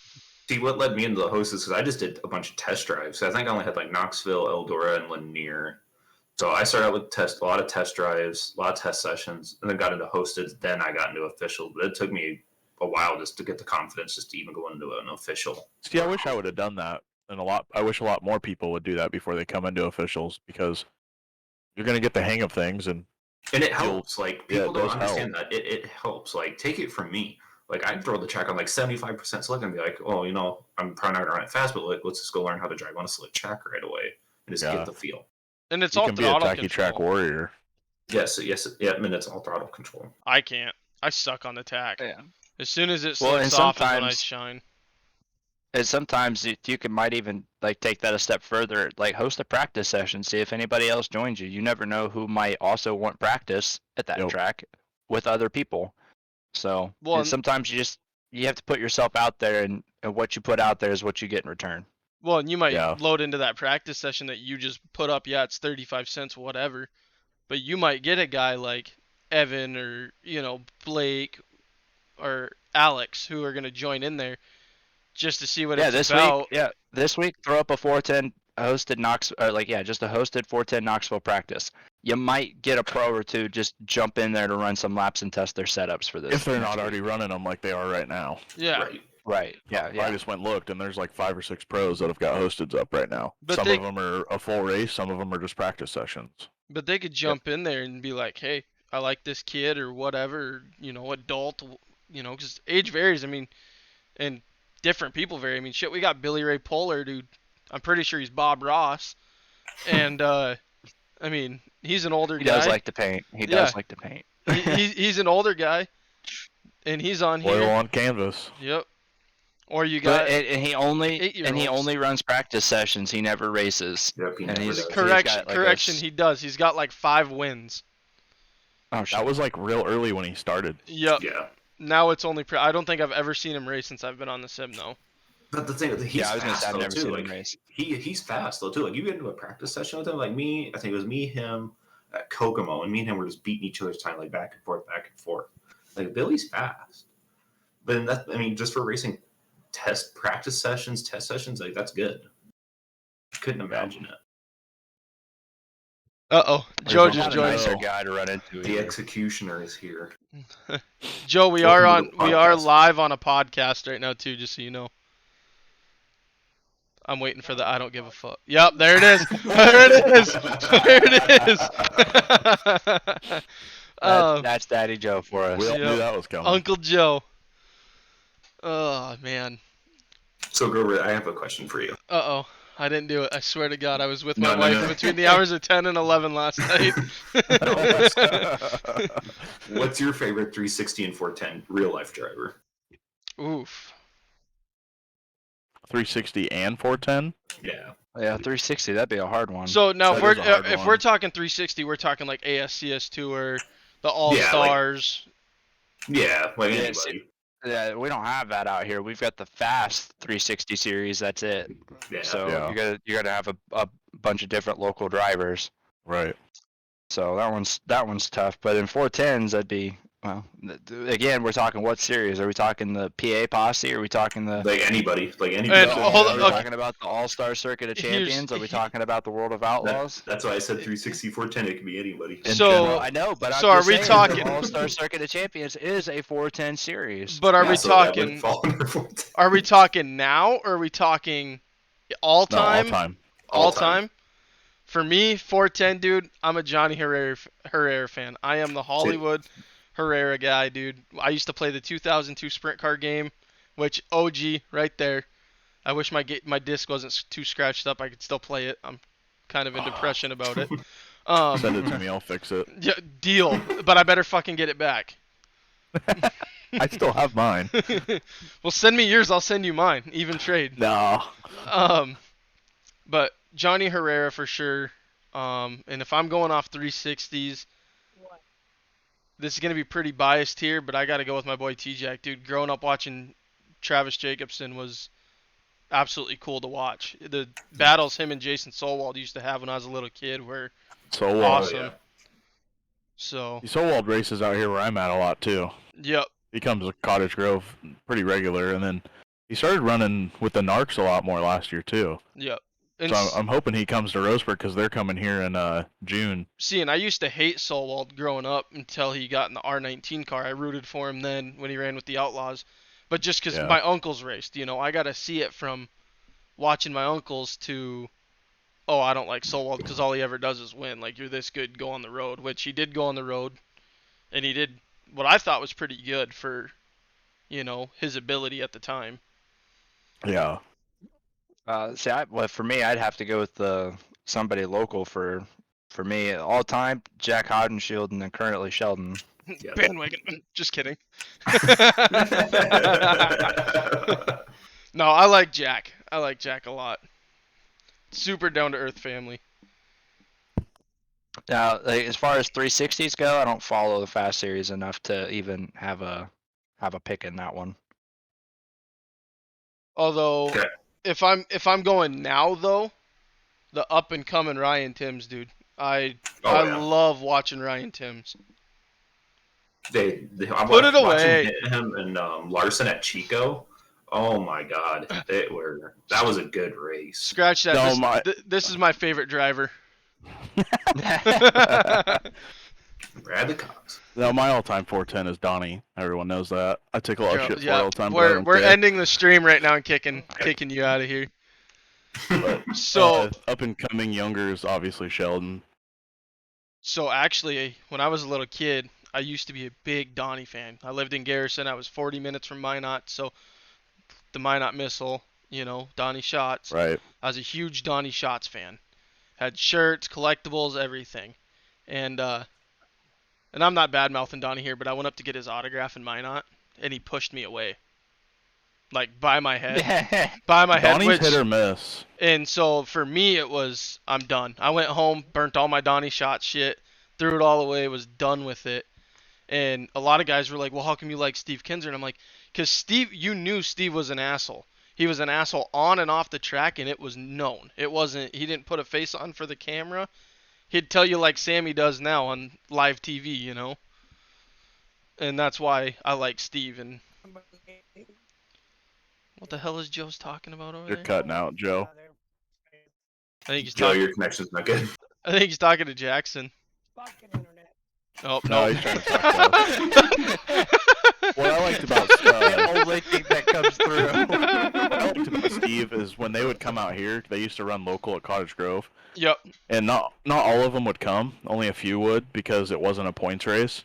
see what led me into the hosts is because I just did a bunch of test drives. I think I only had like Knoxville, Eldora, and Lanier. So I started out with a lot of test drives, a lot of test sessions, and then got into hosted. Then I got into official. But it took me a while just to get the confidence just to even go into an official.
See, I wish I would have done that, and I wish a lot more people would do that before they come into officials, because you're gonna get the hang of things, and
And it helps. Like
yeah,
people
it
don't
does
understand that. It helps. Like take it from me. Like I'd throw the track on like 75% slick and be like, oh, I'm probably not gonna run it fast, but like let's just go learn how to drive on a slick track right away and just
Yeah.
get the feel.
And it's
you
all
can be a
throttle
tacky
control.
track warrior.
Yes, yeah. I mean it's all throttle control.
I can't. I suck on the tack.
Yeah.
As soon as it
Well,
slips
and
off is when I
sometimes-
shine.
And sometimes might even like take that a step further, like host a practice session, see if anybody else joins you. You never know who might also want practice at that
Yep.
track with other people. So
Well,
and
and-
sometimes you have to put yourself out there, and what you put out there is what you get in return.
Well, and you might
Yeah.
load into that practice session that you just put up. Yeah, it's 35 cents, whatever. But you might get a guy like Evan or Blake or Alex who are gonna join in there just to see what
Yeah,
it's
this
about.
week. Yeah, this week throw up a 410 hosted just a hosted 410 Knoxville practice. You might get a pro or two just jump in there to run some laps and test their setups for this.
If they're
next
not
week.
already running them like they are right now.
Yeah.
Right.
Right. Yeah.
I
Yeah.
just went and looked, and there's like 5 or 6 pros that have got hosteds up right now.
But
Some
they-
of them are a full race, some of them are just practice sessions.
But they could jump in there and be like, hey, I like this kid or whatever, adult, because age varies. I mean, and different people vary. I mean, shit, we got Billy Ray Polar, dude. I'm pretty sure he's Bob Ross. And, I mean, he's an older
He
guy.
does like to paint. He
Yeah.
does like to paint.
He's an older guy. And he's on
Oil
here.
on canvas.
Yep. Or you got
But and he only
8-year-olds.
runs practice sessions. He never races.
Yep, he
And
never
he's
does.
correct.
correction.
got, like,
Correction. He does. He's got like 5 wins.
Oh shit.
That was like real early when he started.
Yep.
Yeah.
Now it's only. I don't think I've ever seen him race since I've been on the sim though.
But the thing, he's
Yeah, I was gonna say
fast
I've
though
never
too.
seen
Like
him race.
he's fast though too. Like you get into a practice session with him, like me. I think it was me, him, at Kokomo, and me and him were just beating each other's time, like back and forth, back and forth. Like Billy's fast, but in that, I mean, just for racing practice sessions, test sessions, like that's good. Couldn't imagine it.
Uh-oh.
He's
Joe
on
just
Not a
joined
joined.
nicer
us.
guy to run into.
The
either.
executioner is here.
Joe, we
Welcome
are
to
on.
the
We are
podcast.
live on a podcast right now too, just so you know. I'm waiting for the I don't give a fuck. Yep, there it is. There it is. There it is.
That's Daddy Joe for us.
We all
Yep.
knew that was coming.
Uncle Joe. Oh man.
So Grover, I have a question for you.
Uh-oh. I didn't do it. I swear to God, I was with
No,
my
no,
wife
no.
between the hours of 10 and 11 last night.
What's your favorite 360 and 410 real life driver?
Oof.
360 and 410.
Yeah.
Yeah, 360. That'd be a hard one.
So now
That
if we're
is a hard
if
one.
we're talking 360, we're talking like ASCS Tour, the All
Yeah, like-
Stars.
Yeah, like
Yeah,
anybody.
yeah, we don't have that out here. We've got the fast 360 series. That's it.
Yeah.
So
Yeah.
you gotta have a bunch of different local drivers.
Right.
So that one's tough. But in 410s, that'd be well. Again, we're talking what series? Are we talking the PA Posse? Or are we talking the?
Like anybody. Like
And
anybody.
hold
Are
on,
we
okay.
talking about the All Star Circuit of
Here's-
Champions? Are we talking about the World of Outlaws?
That's why I said 360, 410. It can be anybody.
In
So-
general.
I know, but
So
I'm
are
just
we
saying
talking-
the All Star Circuit of Champions is a 410 series.
But are
Yeah,
we
so that would
talking
fall under 410.
are we talking now or are we talking all
No, all
time?
time.
All
All time.
time? For me, 410, dude, I'm a Johnny Herrera fan. I am the Hollywood Herrera guy, dude. I used to play the 2002 sprint car game, which OG right there. I wish my disc wasn't too scratched up. I could still play it. I'm kind of in depression about it.
Send it to me. I'll fix it.
Yeah, deal. But I better fucking get it back.
I still have mine.
Well, send me yours. I'll send you mine. Even trade.
No.
But Johnny Herrera for sure. And if I'm going off 360s, this is gonna be pretty biased here, but I gotta go with my boy T-Jack, dude. Growing up watching Travis Jacobson was absolutely cool to watch. The battles him and Jason Solwald used to have when I was a little kid were
Solwald.
awesome.
yeah.
So,
Solwald races out here where I'm at a lot too.
yep.
He comes to Cottage Grove pretty regular, and then he started running with the Narcs a lot more last year too.
Yep. And
So I'm hoping he comes to Roseburg because they're coming here in June.
see, and I used to hate Solwald growing up until he got in the R19 car. I rooted for him then when he ran with the Outlaws. But just because
Yeah.
my uncles raced, you know, I got to see it from watching my uncles to, oh, I don't like Solwald because all he ever does is win. Like, you're this good, go on the road. Which he did go on the road. And he did what I thought was pretty good for, you know, his ability at the time.
Yeah.
Well, for me, I'd have to go with somebody local for me all time. Jack Hodenshield and then currently Sheldon.
Yeah.
Bandwagon. Just kidding. No, I like Jack. I like Jack a lot. Super down to earth family.
Now, like, as far as 360s go, I don't follow the Fast Series enough to even have a pick in that one.
Although,
Okay.
if I'm going now though, the up and coming Ryan Timms, dude. I
yeah.
love watching Ryan Timms.
I'm
Put it
watching
away.
him and Larson at Chico. Oh my God, that was a good race.
Scratch that.
No,
This is my favorite driver.
Bradley Cox.
No, my all-time 410 is Donnie. Everyone knows that. I take a lot of shit for it all the time. but I
we're
don't
we're
care.
ending the stream right now and kicking you out of here. So
Up and coming younger is obviously Sheldon.
So actually, when I was a little kid, I used to be a big Donnie fan. I lived in Garrison. I was 40 minutes from Minot, so the Minot missile, you know, Donnie Shots.
Right.
I was a huge Donnie Shots fan. Had shirts, collectibles, everything. And I'm not bad mouthing Donnie here, but I went up to get his autograph in Minot, and he pushed me away. Like by my head. By my head.
Donnie's
Which,
hit or miss.
and so for me, it was, I'm done. I went home, burnt all my Donnie Shot shit. threw it all away, was done with it. And a lot of guys were like, well, how come you like Steve Kinzer? And I'm like, because Steve, you knew Steve was an asshole. He was an asshole on and off the track, and it was known. It wasn't, he didn't put a face on for the camera. He'd tell you like Sammy does now on live TV, you know? And that's why I like Steve. And what the hell is Joe's talking about over
You're
there?
cutting out, Joe.
I think he's
Joe,
talking.
your connection's not good.
I think he's talking to Jackson.
Fucking internet.
Oh
No,
no.
he's trying to talk to us. What I liked about
The only thing that comes through.
what I liked about Steve is when they would come out here, they used to run local at Cottage Grove,
Yep.
and not all of them would come. Only a few would because it wasn't a points race.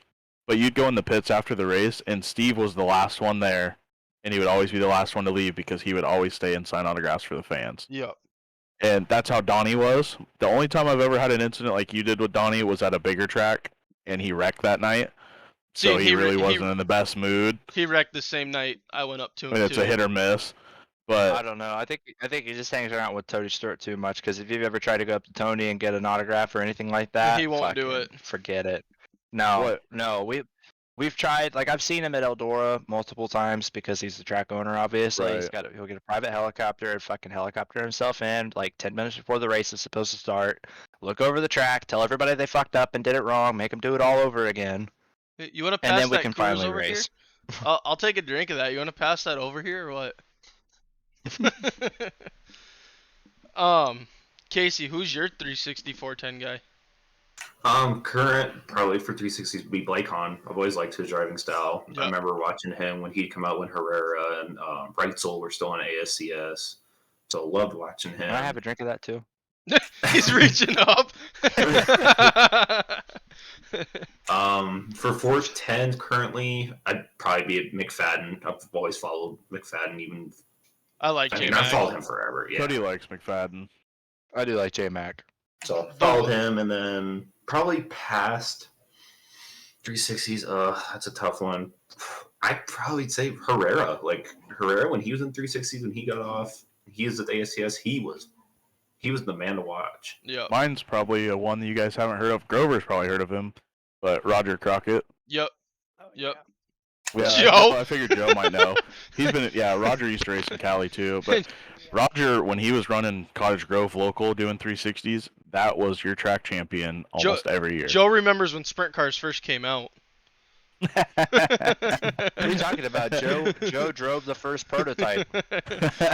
But you'd go in the pits after the race, and Steve was the last one there, and he would always be the last one to leave because he would always stay and sign autographs for the fans.
Yep.
And that's how Donnie was. The only time I've ever had an incident like you did with Donnie was at a bigger track, and he wrecked that night. So
See,
he really wasn't in the best mood.
He wrecked the same night I went up to him.
I mean, it's
too.
a hit or miss.
I
But
don't know. I think he just hangs around with Tony Stewart too much. Because if you've ever tried to go up to Tony and get an autograph or anything like that,
He won't do
fucking
it.
Forget it. No,
What?
no. We've tried. Like I've seen him at Eldora multiple times because he's the track owner. Obviously, he'll get a private helicopter and fucking helicopter himself in like 10 minutes before the race is supposed to start. Look over the track, tell everybody they fucked up and did it wrong, make them do it all over again,
You want to
and
pass
then we
that
can
cruise
finally
over
race.
here? I'll take a drink of that. You want to pass that over here or what? Casey, who's your 360 410 guy?
Current probably for 360s would be Blake Hahn. I've always liked his driving style.
Yep.
I remember watching him when he'd come out when Herrera and Reitzel were still in ASCS. So loved watching him.
Can I have a drink of that too?
He's reaching up.
For 410 currently, I'd probably be at McFadden. I've always followed McFadden. Even
I like
I
J
mean, I've
Mac.
followed him forever. Yeah.
Cody likes McFadden.
I do like J Mac.
So followed him, and then probably past 360s. That's a tough one. I'd probably say Herrera. Like Herrera, when he was in 360s, when he got off, he was at the ASCS. He was the man to watch.
Yep.
Mine's probably a one that you guys haven't heard of. Grover's probably heard of him, but Roger Crockett.
Yep.
Oh,
Yep.
Yeah,
Joe?
I figured Joe might know. He's been, yeah. Roger used to race in Cali too, but Roger, when he was running Cottage Grove local doing 360s, that was your track champion almost every year.
Joe remembers when sprint cars first came out.
What are you talking about? Joe drove the first prototype.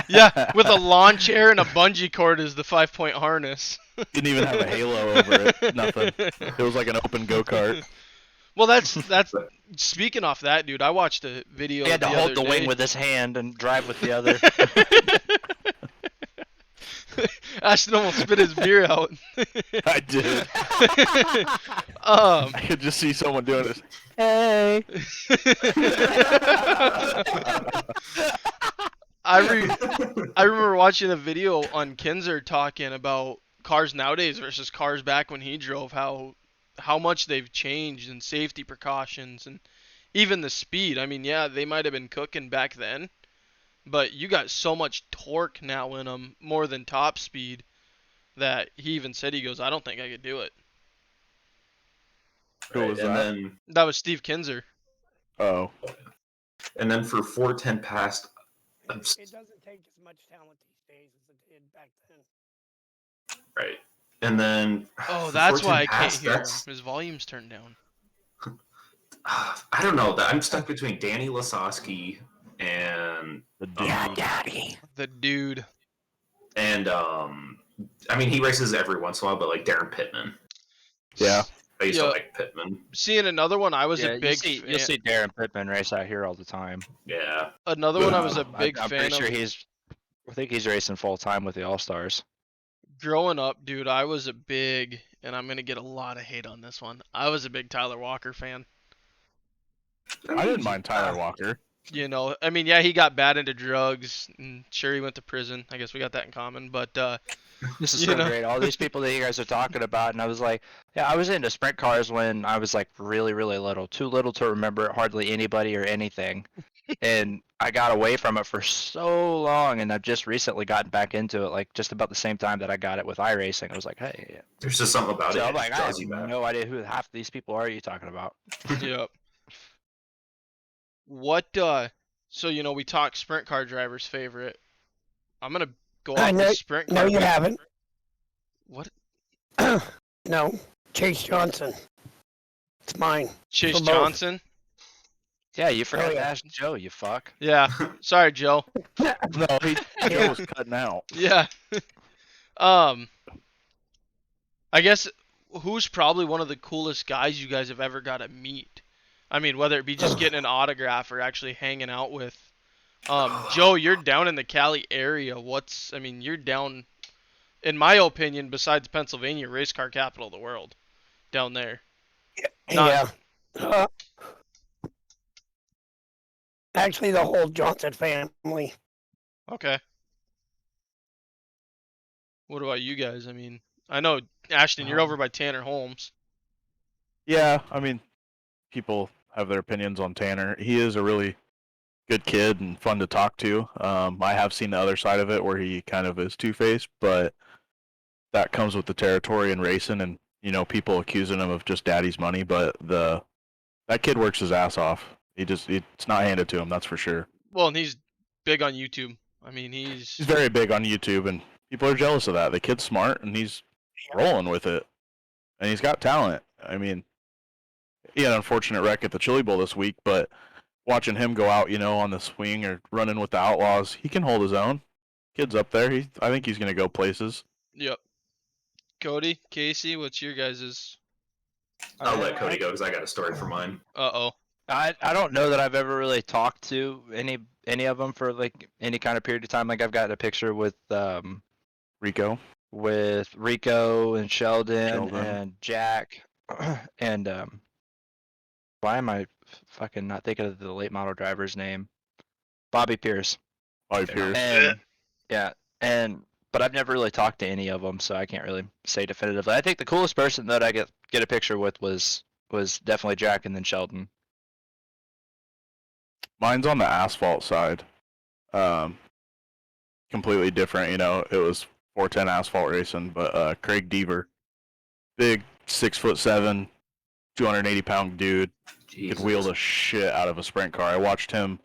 Yeah, with a lawn chair and a bungee cord as the 5-point harness.
Didn't even have a halo over it. Nothing. It was like an open go-kart.
Well, that's speaking off that, dude. I watched a video.
He had to
the
hold
other
the
day.
wing with his hand and drive with the other.
Ashton almost spit his beer out.
I did. I could just see someone doing this.
Hey.
I remember watching a video on Kinzer talking about cars nowadays versus cars back when he drove, how much they've changed and safety precautions and even the speed. I mean, yeah, they might have been cooking back then, but you got so much torque now in them, more than top speed, that he even said, he goes, I don't think I could do it.
Who was
and
that?
then
That was Steve Kinzer.
Oh,
and then for 410 past,
It doesn't take as much talent these days as it did back then.
right. And then
Oh,
for
that's why I
410
can't
past,
hear him.
that's-
His volume's turned down.
I don't know. I'm stuck between Danny Lasowski and
the dude.
The dude.
I mean, he races every once in a while, but like Darren Pittman.
Yeah.
I used
Yeah.
to like Pittman.
Seeing another one, I was
Yeah,
a big
you'll see Darren Pittman race out here all the time.
Yeah.
Another one I was a big
I'm
fan
pretty
of.
sure I think he's racing full time with the All Stars.
Growing up, dude, I was a big, and I'm gonna get a lot of hate on this one. I was a big Tyler Walker fan.
I didn't mind Tyler Walker.
You know, I mean, yeah, he got bad into drugs, and sure, he went to prison. I guess we got that in common. But
This is
You
so
know?
great. All these people that you guys are talking about, and I was like, yeah, I was into sprint cars when I was like really, really little. Too little to remember hardly anybody or anything. and I got away from it for so long, and I've just recently gotten back into it, like just about the same time that I got it with iRacing. I was like, hey,
There's just something about
so
it.
I'm
It
like,
just
I have
draws you back.
no idea who half these people are you talking about.
Yep. What so we talk sprint car driver's favorite. I'm gonna go
I
off
know-
the sprint
No,
car.
you haven't.
What?
No, Chase Johnson. It's mine.
Chase
For both.
Johnson?
Yeah, you forgot to
yeah.
ask Joe, you fuck.
Yeah. Sorry, Joe.
No, Joe was cutting out.
Yeah. I guess who's probably one of the coolest guys you guys have ever got to meet? I mean, whether it be just getting an autograph or actually hanging out with. Joe, you're down in the Cali area. You're down, in my opinion, besides Pennsylvania, race car capital of the world, down there. Not-
Yeah. Actually, the whole Johnson family.
Okay. What about you guys? I mean, I know Ashton, you're over by Tanner Holmes.
Yeah, I mean, people have their opinions on Tanner. He is a really good kid and fun to talk to. I have seen the other side of it where he kind of is two-faced, but that comes with the territory and racing, and people accusing him of just daddy's money. But that kid works his ass off. It's not handed to him, that's for sure.
Well, and he's big on YouTube. I mean, he's
He's very big on YouTube, and people are jealous of that. The kid's smart, and he's rolling with it, and he's got talent. I mean, he had an unfortunate wreck at the Chili Bowl this week, but watching him go out, on the swing or running with the Outlaws, he can hold his own. Kid's up there. I think he's going to go places.
Yep. Cody, Casey, what's your guys's?
I'll let Cody go because I got a story for mine.
Uh-oh.
I don't know that I've ever really talked to any of them for like any kind of period of time. Like I've got a picture with
Rico.
And Sheldon.
Sheldon.
And Jack and why am I fucking not thinking of the late model driver's name? Bobby Pierce.
Bobby Pierce.
And yeah, but I've never really talked to any of them, so I can't really say definitively. I think the coolest person that I get a picture with was definitely Jack and then Sheldon.
Mine's on the asphalt side. Completely different, It was 410 asphalt racing, but Craig Deaver, big 6'7", 280-pound dude, could wheel the shit out of a sprint car. I watched him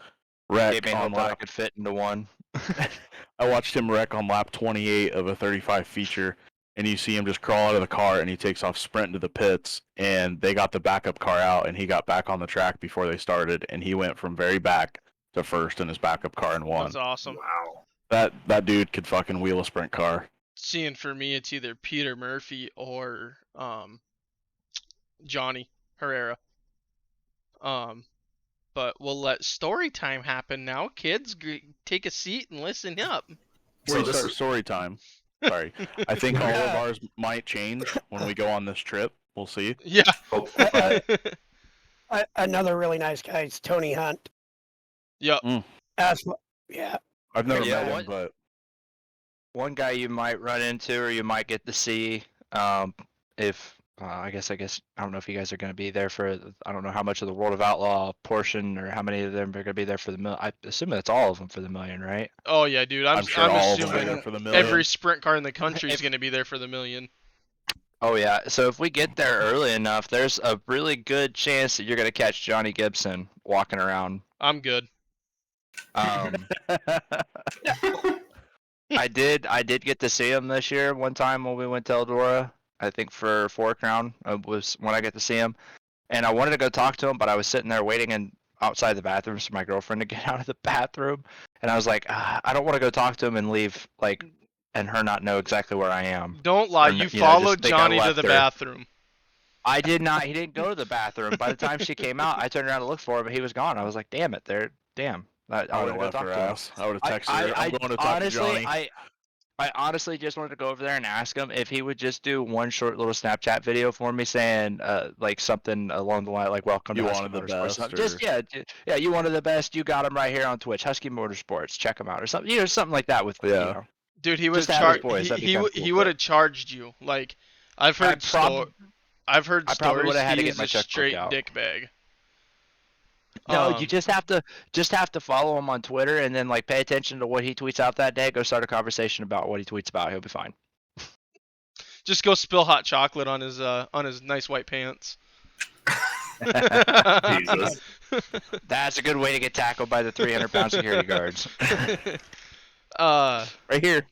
wreck
Gave me
on
hope that I
lap.
could fit into one.
I watched him wreck on lap 28 of a 35 feature, and you see him just crawl out of the car, and he takes off sprinting to the pits, and they got the backup car out, and he got back on the track before they started, and he went from very back to first in his backup car and won.
That's awesome.
Wow.
That dude could fucking wheel a sprint car.
Seeing for me, it's either Peter Murphy or Johnny Herrera. But we'll let story time happen now. Kids, take a seat and listen up.
So
Wait,
this
sorry,
is-
story time. Sorry. I think all of ours might change when we go on this trip. We'll see.
Yeah.
Oh,
Another really nice guy is Tony Hunt.
Yep.
Yeah.
I've never
Yeah,
met
what-
him, but
One guy you might run into or you might get to see if I guess I don't know if you guys are going to be there for, I don't know how much of the World of Outlaw portion or how many of them are going to be there for the million. I assume that's all of them for the million, right?
Oh yeah, dude. I'm
sure all of them are
assuming
there for the million.
every sprint car in the country is
If-
going to be there for the million.
Oh yeah. So if we get there early enough, there's a really good chance that you're going to catch Johnny Gibson walking around.
I'm good.
I did get to see him this year one time when we went to Eldora. I think for Four Crown was when I got to see him, and I wanted to go talk to him, but I was sitting there waiting outside the bathrooms for my girlfriend to get out of the bathroom, and I was like, I don't want to go talk to him and leave and her not know exactly where I am.
Don't lie.
And,
You
just
followed
think I
Johnny to
left
the
her.
bathroom.
I did not. He didn't go to the bathroom. By the time she came out, I turned around to look for him, but he was gone. I was like, damn it, damn. I
I
wanted
would
to
have
go
left
talk
her
to him.
ass. I would have texted her. I'm going to talk
honestly,
to Johnny.
I honestly just wanted to go over there and ask him if he would just do one short little Snapchat video for me saying like something along the line like welcome
You
to Husky
wanted the
Motorsports.
best,
Something. Just
or-
yeah, you wanted the best. You got him right here on Twitch, Husky Motorsports. Check him out or something. Something like that with
Yeah.
Dude, he would
Just have his
charge.
voice, that'd be
He
kinda
would
cool,
he
but-
would have charged you. Like I've heard
I probably
I've heard
I probably
stories.
would've had to
He's
get my
a
checkbook
straight
out.
dick bag.
No, you
Um,
just have to follow him on Twitter and then like pay attention to what he tweets out that day. Go start a conversation about what he tweets about. He'll be fine.
just go spill hot chocolate on his nice white pants.
Jesus.
That's a good way to get tackled by the 300-pound security guards.
uh,
Right here.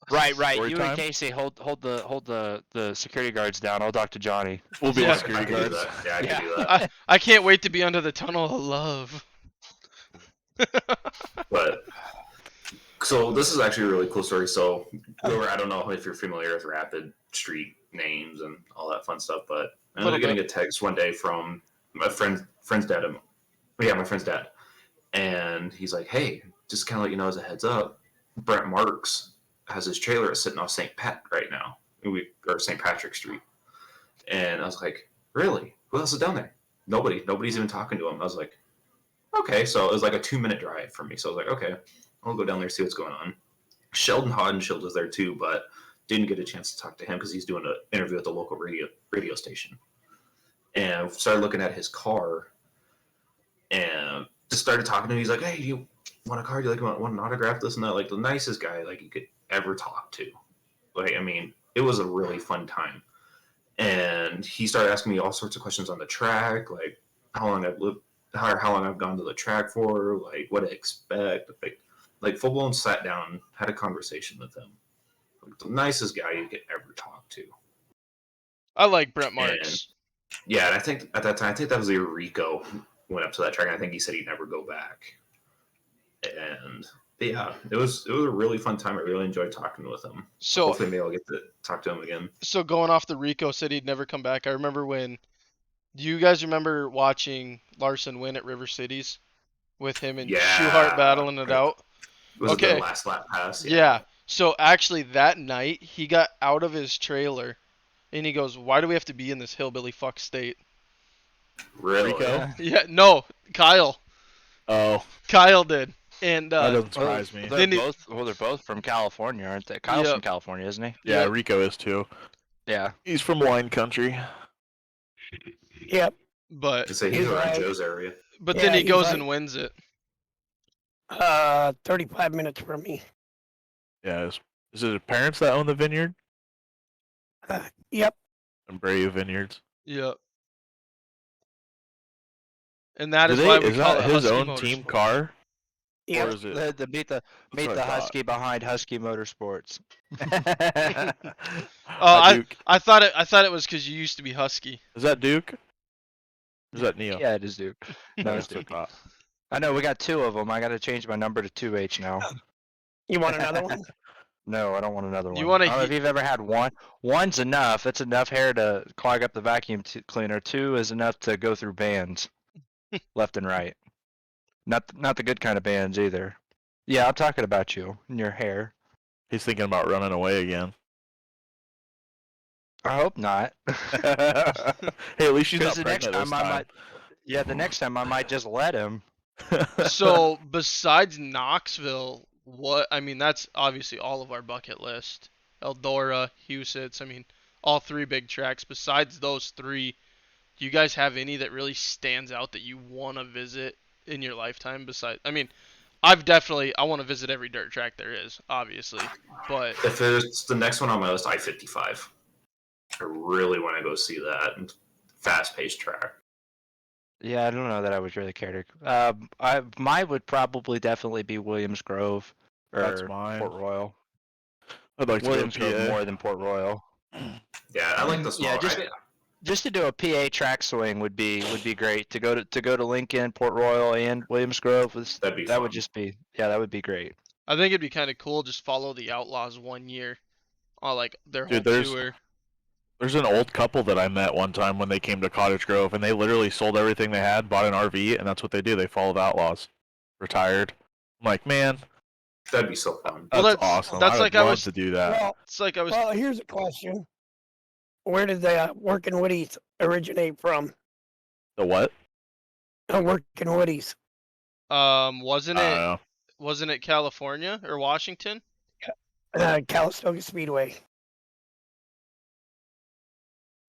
Right.
Story
You
time?
and Casey hold the security guards down. I'll talk to Johnny.
We'll be
Yeah.
the
I
security
can do
guards.
that. Yeah, I
Yeah.
can do that.
I can't wait to be under the tunnel of love.
But so this is actually a really cool story. So I don't know if you're familiar with Rapid Street names and all that fun stuff, but I
Little
ended up getting a text one day from my friend's dad. Yeah, my friend's dad, and he's like, "Hey, just kind of let you know as a heads up, Brent Marks has his trailer sitting off St. Pat right now, or St. Patrick Street." And I was like, "Really? Who else is down there? Nobody. Nobody's even talking to him." I was like, "Okay." So it was like a 2-minute drive for me. So I was like, "Okay, I'll go down there see what's going on." Sheldon Hodenshield was there too, but didn't get a chance to talk to him because he's doing an interview at the local radio station. And started looking at his car, and just started talking to him. He's like, "Hey, do you want a car? Do you want an autograph? This and that." Like the nicest guy like you could ever talk to. Like I mean, it was a really fun time. And he started asking me all sorts of questions on the track, like how long I've lived, how long I've gone to the track for, like what to expect. Like full blown sat down, had a conversation with him. Like, the nicest guy you could ever talk to.
I like Brent Marks.
Yeah, and I think at that time, I think that was the year Rico went up to that track. And I think he said he'd never go back. And yeah, it was a really fun time. I really enjoyed talking with him.
So
Hopefully, maybe I'll get to talk to him again.
so going off the Rico said he'd never come back. I remember when. Do you guys remember watching Larson win at River Cities with him and
Yeah.
Schuhart battling it out?
Was it
Okay.
the last lap pass?
Yeah. So actually that night he got out of his trailer and he goes, "Why do we have to be in this hillbilly fuck state?"
Really?
Rico?
Yeah, no, Kyle.
Oh,
Kyle did. And
that doesn't surprise me.
Then he-
They're both from California, aren't they? Kyle's
Yep.
from California, isn't he?
Yeah,
Yep.
Rico is too.
Yeah.
He's from wine country.
Yep.
but
To say he's
He's
around
right.
Joe's area.
then
Yeah,
he
he's
goes
right.
and wins it.
35 minutes from me.
Yeah, is it his parents that own the vineyard?
Yep.
And Brave Vineyards.
Yep. And that
Do
is
they-
why we
is
call
that
it
his
Husky
own team
Motorsport.
car? Or
Yep.
is it?
Meet
what I
the
thought.
husky behind Husky Motorsports.
Duke.
I thought it was because you used to be Husky.
Is that Duke? Or is that Neo?
Yeah, it is Duke. No, it's
That's what I
Duke.
thought.
I know we got two of them. I got to change my number to 2H now.
You want another one?
No, I don't want another one.
You wanna
I don't know if
he-
you've ever had one. One's enough. That's enough hair to clog up the vacuum cleaner. Two is enough to go through bands, left and right. Not the good kind of bands either. Yeah, I'm talking about you and your hair.
He's thinking about running away again.
I hope not.
Hey, at least she's not
'Cause the next
pregnant this
time I
time.
might. Yeah, the next time I might just let him.
So besides Knoxville, that's obviously all of our bucket list. Eldora, Huset's, all three big tracks. Besides those three, do you guys have any that really stands out that you want to visit in your lifetime? I want to visit every dirt track there is, obviously, but
If it's the next one on my list, I-55. I really want to go see that fast-paced track.
Yeah, I don't know that I would really care to. Mine would probably definitely be Williams Grove or
That's mine.
Port Royal.
I'd like to
Williams
go to
Grove
PA.
more than Port Royal.
Yeah, I like the small.
Yeah, just to do a PA track swing would be great. To go to Lincoln, Port Royal, and Williams Grove
That'd be
that would
fun.
just be that would be great.
I think it'd be kind of cool just follow the Outlaws 1 year on like their whole
Dude, there's-
tour.
There's an old couple that I met one time when they came to Cottage Grove, and they literally sold everything they had, bought an RV, and that's what they do. They follow the Outlaws. Retired. I'm like, man,
That'd be so fun.
Well,
that's
that's-
awesome.
that's
I would
like I
love
was-
to do that.
Well,
It's like I was
well, here's a question. Where did the Working Woodies originate from?
The what?
Working Woodies.
wasn't
I don't
it
know.
wasn't it California or Washington?
Calistoga Speedway.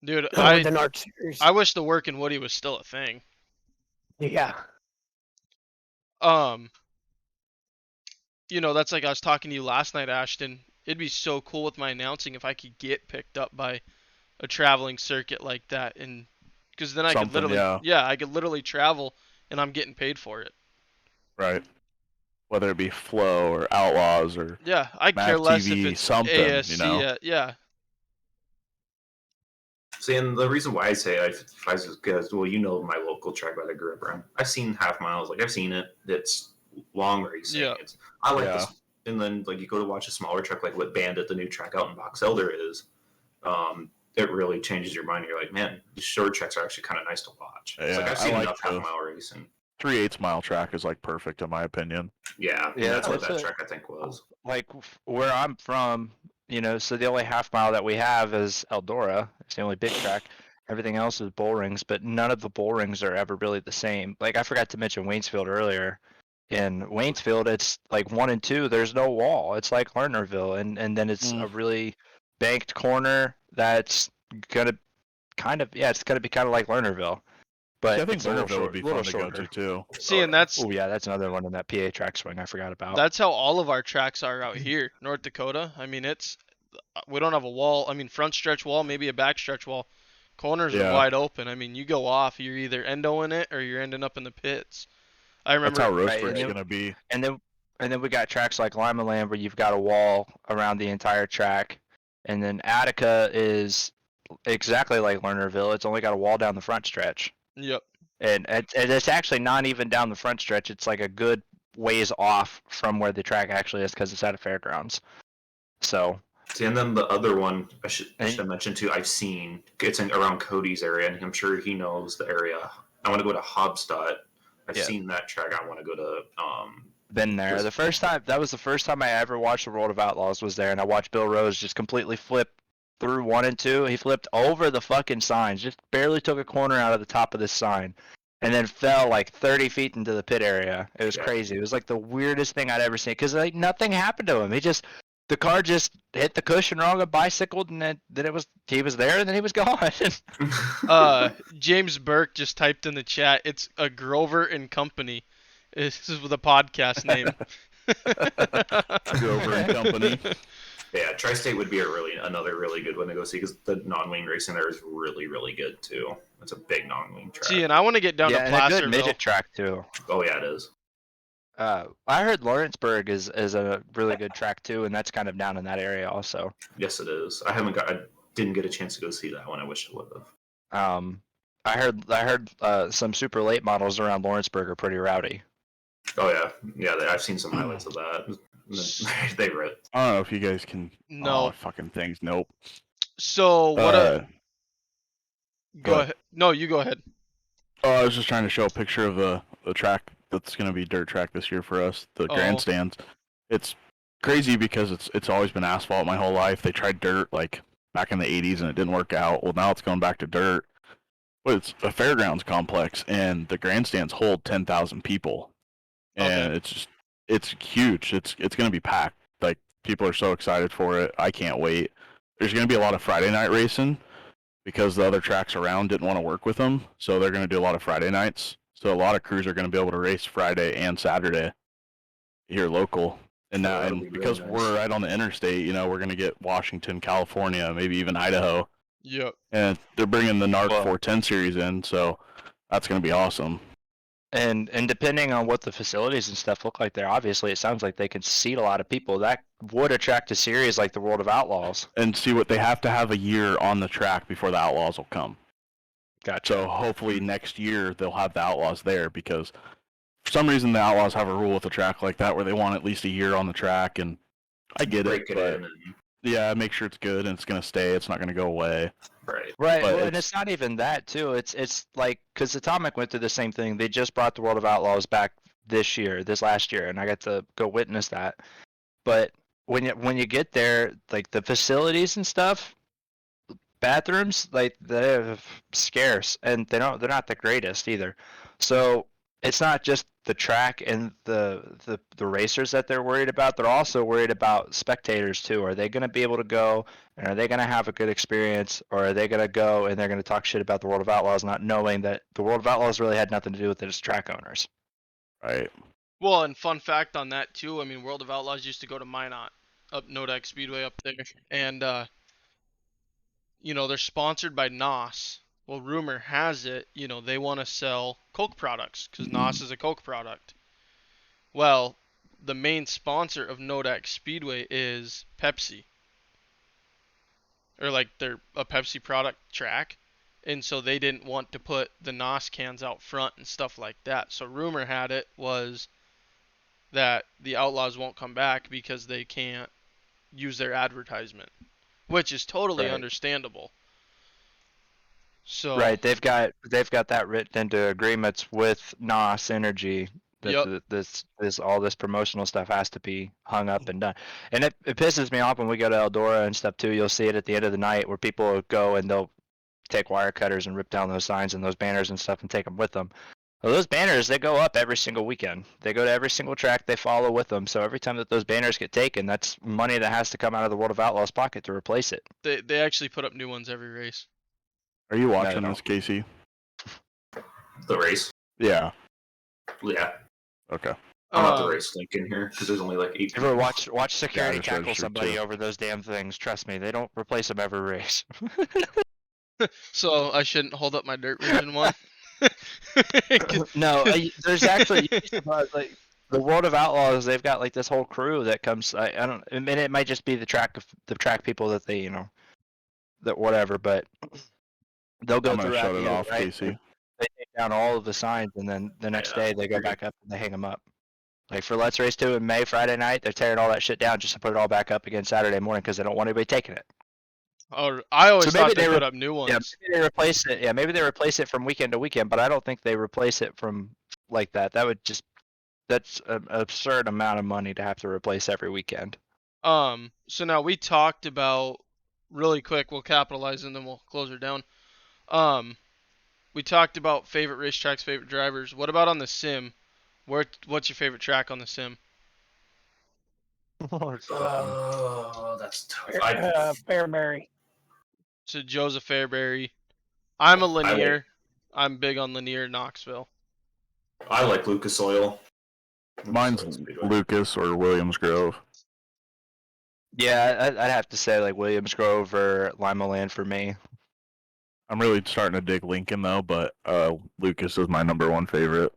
Dude,
with an art series.
I wish the work in Woody was still a thing.
Yeah.
That's like I was talking to you last night, Ashton. It'd be so cool with my announcing if I could get picked up by a traveling circuit like that, and because then I could
Something,
literally,
yeah.
I could literally travel, and I'm getting paid for it.
Right. Whether it be Flow or Outlaws or
Yeah, I care
Mav
less if
TV,
it's
something,
ASC.
you know?
Yeah.
See, and the reason why I say I is because, well, you know my local track that I grew up around. I've seen half miles, like I've seen it. It's long racing.
Yeah.
I like
Yeah.
this. And then like you go to watch a smaller track like what Bandit, the new track out in Box Elder is. It really changes your mind. You're like, man, these short tracks are actually kind of nice to watch. It's like
Yeah,
I've
I
seen
like
enough
the-
half mile racing.
3/8 mile track is like perfect in my opinion.
Yeah,
Yeah,
that's what
that's
that
a-
track I think was.
Like where I'm from, so the only half mile that we have is Eldora. It's the only big track. Everything else is bull rings, but none of the bull rings are ever really the same. Like I forgot to mention Waynesfield earlier. In Waynesfield, it's like 1 and 2. There's no wall. It's like Lernerville, and then it's a really banked corner that's gonna it's gonna be kind of like Lernerville. But
See, I think
it's a little
Lernerville would be
little
fun to go
shorter.
to too.
See, and that's
Oh yeah, that's another one in that PA track swing I forgot about.
that's how all of our tracks are out here, North Dakota. I mean, we don't have a wall. I mean, front stretch wall, maybe a back stretch wall. Corners
Yeah.
are wide open. I mean, you go off, you're either endoing it or you're ending up in the pits. I
That's how
remember.
Roseburg's
and
gonna be.
And then we got tracks like Lima Land where you've got a wall around the entire track, and then Attica is exactly like Lernerville. It's only got a wall down the front stretch,
Yep.
and it's actually not even down the front stretch. It's like a good ways off from where the track actually is because it's at a fairgrounds. So
See, and then the other one I should
And-
have mentioned too. I've seen it's in around Cody's area, and I'm sure he knows the area. I want to go to Hobstadt. I've
Yeah.
seen that track. I want to go to.
been there.
Just-
The first time that was the first time I ever watched the World of Outlaws was there, and I watched Bill Rose just completely flip through 1 and 2. He flipped over the fucking signs, just barely took a corner out of the top of this sign, and then fell like 30 feet into the pit area. It was
Yeah.
crazy. It was like the weirdest thing I'd ever seen because like nothing happened to him. The car just hit the cushion wrong and bicycled, and then he was there, and then he was gone.
James Burke just typed in the chat. It's a Grover and Company. This is the podcast name.
Grover and Company.
Yeah, Tri-State would be another really good one to go see because the non-wing racing there is really, really good too. It's a big non-wing track.
See, and I want to get down
yeah,
to
and a good
Placerville.
midget track too.
Oh yeah, it is.
I heard Lawrenceburg is a really good track too, and that's kind of down in that area also.
Yes, it is. I didn't get a chance to go see that one. I wish I would have.
I heard some super late models around Lawrenceburg are pretty rowdy.
Oh yeah. I've seen some highlights of that. They ripped.
I don't know if you guys can.
No.
Oh, fucking things. Nope.
So what?
Uh,
Go
go
ahead. No, you go ahead.
Oh, I was just trying to show a picture of the track that's gonna be dirt track this year for us. The
Oh.
grandstands. It's crazy because it's always been asphalt my whole life. They tried dirt like back in the '80s and it didn't work out. Well, now it's going back to dirt. But it's a fairgrounds complex and the grandstands hold 10,000 people, and
Okay.
it's huge. It's gonna be packed. Like people are so excited for it. I can't wait. There's gonna be a lot of Friday night racing because the other tracks around didn't want to work with them, so they're gonna do a lot of Friday nights. So a lot of crews are gonna be able to race Friday and Saturday here local. And now,
That'll
and
be really
because
nice.
we're right on the interstate, we're gonna get Washington, California, maybe even Idaho,
Yep.
and they're bringing the NARC
Well-
410 series in, so that's gonna be awesome.
And depending on what the facilities and stuff look like there, obviously it sounds like they can seat a lot of people. That would attract a series like the World of Outlaws.
And see what they have to have a year on the track before the Outlaws will come.
Gotcha.
So hopefully next year they'll have the Outlaws there because for some reason the Outlaws have a rule with a track like that where they want at least a year on the track, and I get
Break
it,
it
but
in and
yeah, make sure it's good and it's gonna stay. It's not gonna go away.
right.
Right,
But
well, and it's not even that too. It's like because Atomic went through the same thing. They just brought the World of Outlaws back this last year, and I got to go witness that. But when you get there, like the facilities and stuff, bathrooms, like they're scarce, and they're not the greatest either. So it's not just the track and the racers that they're worried about. They're also worried about spectators too. Are they going to be able to go and are they going to have a good experience, or are they going to go and they're going to talk shit about the World of Outlaws, not knowing that the World of Outlaws really had nothing to do with it as track owners?
Right.
Well, and fun fact on that too. I mean, World of Outlaws used to go to Minot, up Nodak Speedway up there, and you know, they're sponsored by NOS. Well, rumor has it, you know, they want to sell Coke products because NOS is a Coke product. Well, the main sponsor of Nodak Speedway is Pepsi, or like they're a Pepsi product track, and so they didn't want to put the NOS cans out front and stuff like that. So rumor had it was that the Outlaws won't come back because they can't use their advertisement, which is totally
Right.
understandable. So
Right, they've got that written into agreements with NOS Energy that
Yep.
this all this promotional stuff has to be hung up and done. And it pisses me off when we go to Eldora and stuff too. You'll see it at the end of the night where people will go and they'll take wire cutters and rip down those signs and those banners and stuff and take them with them. Well, those banners, they go up every single weekend. They go to every single track, they follow with them. So every time that those banners get taken, that's money that has to come out of the World of Outlaws pocket to replace it.
they actually put up new ones every race.
Are you watching
no.
this, Casey?
The race.
Yeah.
Yeah.
Okay.
I'm not the
Um,
race link in here because there's only like 8
Ever
people.
watch security
just
tackle
registered
somebody
too.
over those damn things? Trust me, they don't replace them every race.
so I shouldn't hold up my dirt vision one. 'Cause-
No, there's actually like the World of Outlaws. They've got like this whole crew that comes. I don't. I mean, it might just be the track people that they that whatever, but they'll go
I'm gonna
throughout
shut
the
it
year,
off,
right?
Casey.
They take down all of the signs, and then the next
Yeah,
day they go
you're good.
back up and they hang them up. Like for Let's Race 2 in May, Friday night, they're tearing all that shit down just to put it all back up again Saturday morning because they don't want anybody taking it.
or I always
So
thought
maybe
they
they
put up new ones.
Yeah, maybe they replace it. Yeah, maybe they replace it from weekend to weekend, but I don't think they replace it from like that. That's an absurd amount of money to have to replace every weekend.
So now we talked about really quick. We'll capitalize and then we'll close her down. We talked about favorite racetracks, favorite drivers. What about on the sim? What's your favorite track on the sim?
Oh, that's tough.
Fairbury.
So Joseph Fairbury. I'm a
I like-
linear. I'm big on linear Knoxville.
I like Lucas Oil.
Mine's
Lucas Oil Speedway.
Lucas or Williams Grove.
Yeah, I'd have to say like Williams Grove or Lima Land for me.
I'm really starting to dig Lincoln though, but Lucas is my number one favorite.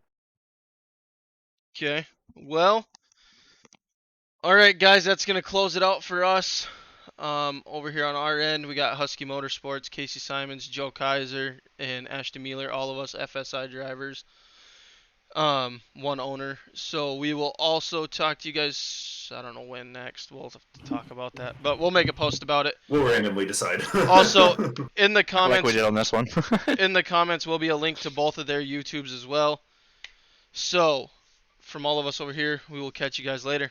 Okay. Well, all right, guys, that's gonna close it out for us. Over here on our end, we got Husky Motorsports, Casey Simons, Joe Kaiser, and Ashton Mueller. All of us FSI drivers. One owner. So we will also talk to you guys. I don't know when next. We'll have to talk about that, but we'll make a post about it.
We'll randomly decide.
Also, in the
Like
comments,
we did on this one.
in the comments will be a link to both of their YouTubes as well. So, from all of us over here, we will catch you guys later.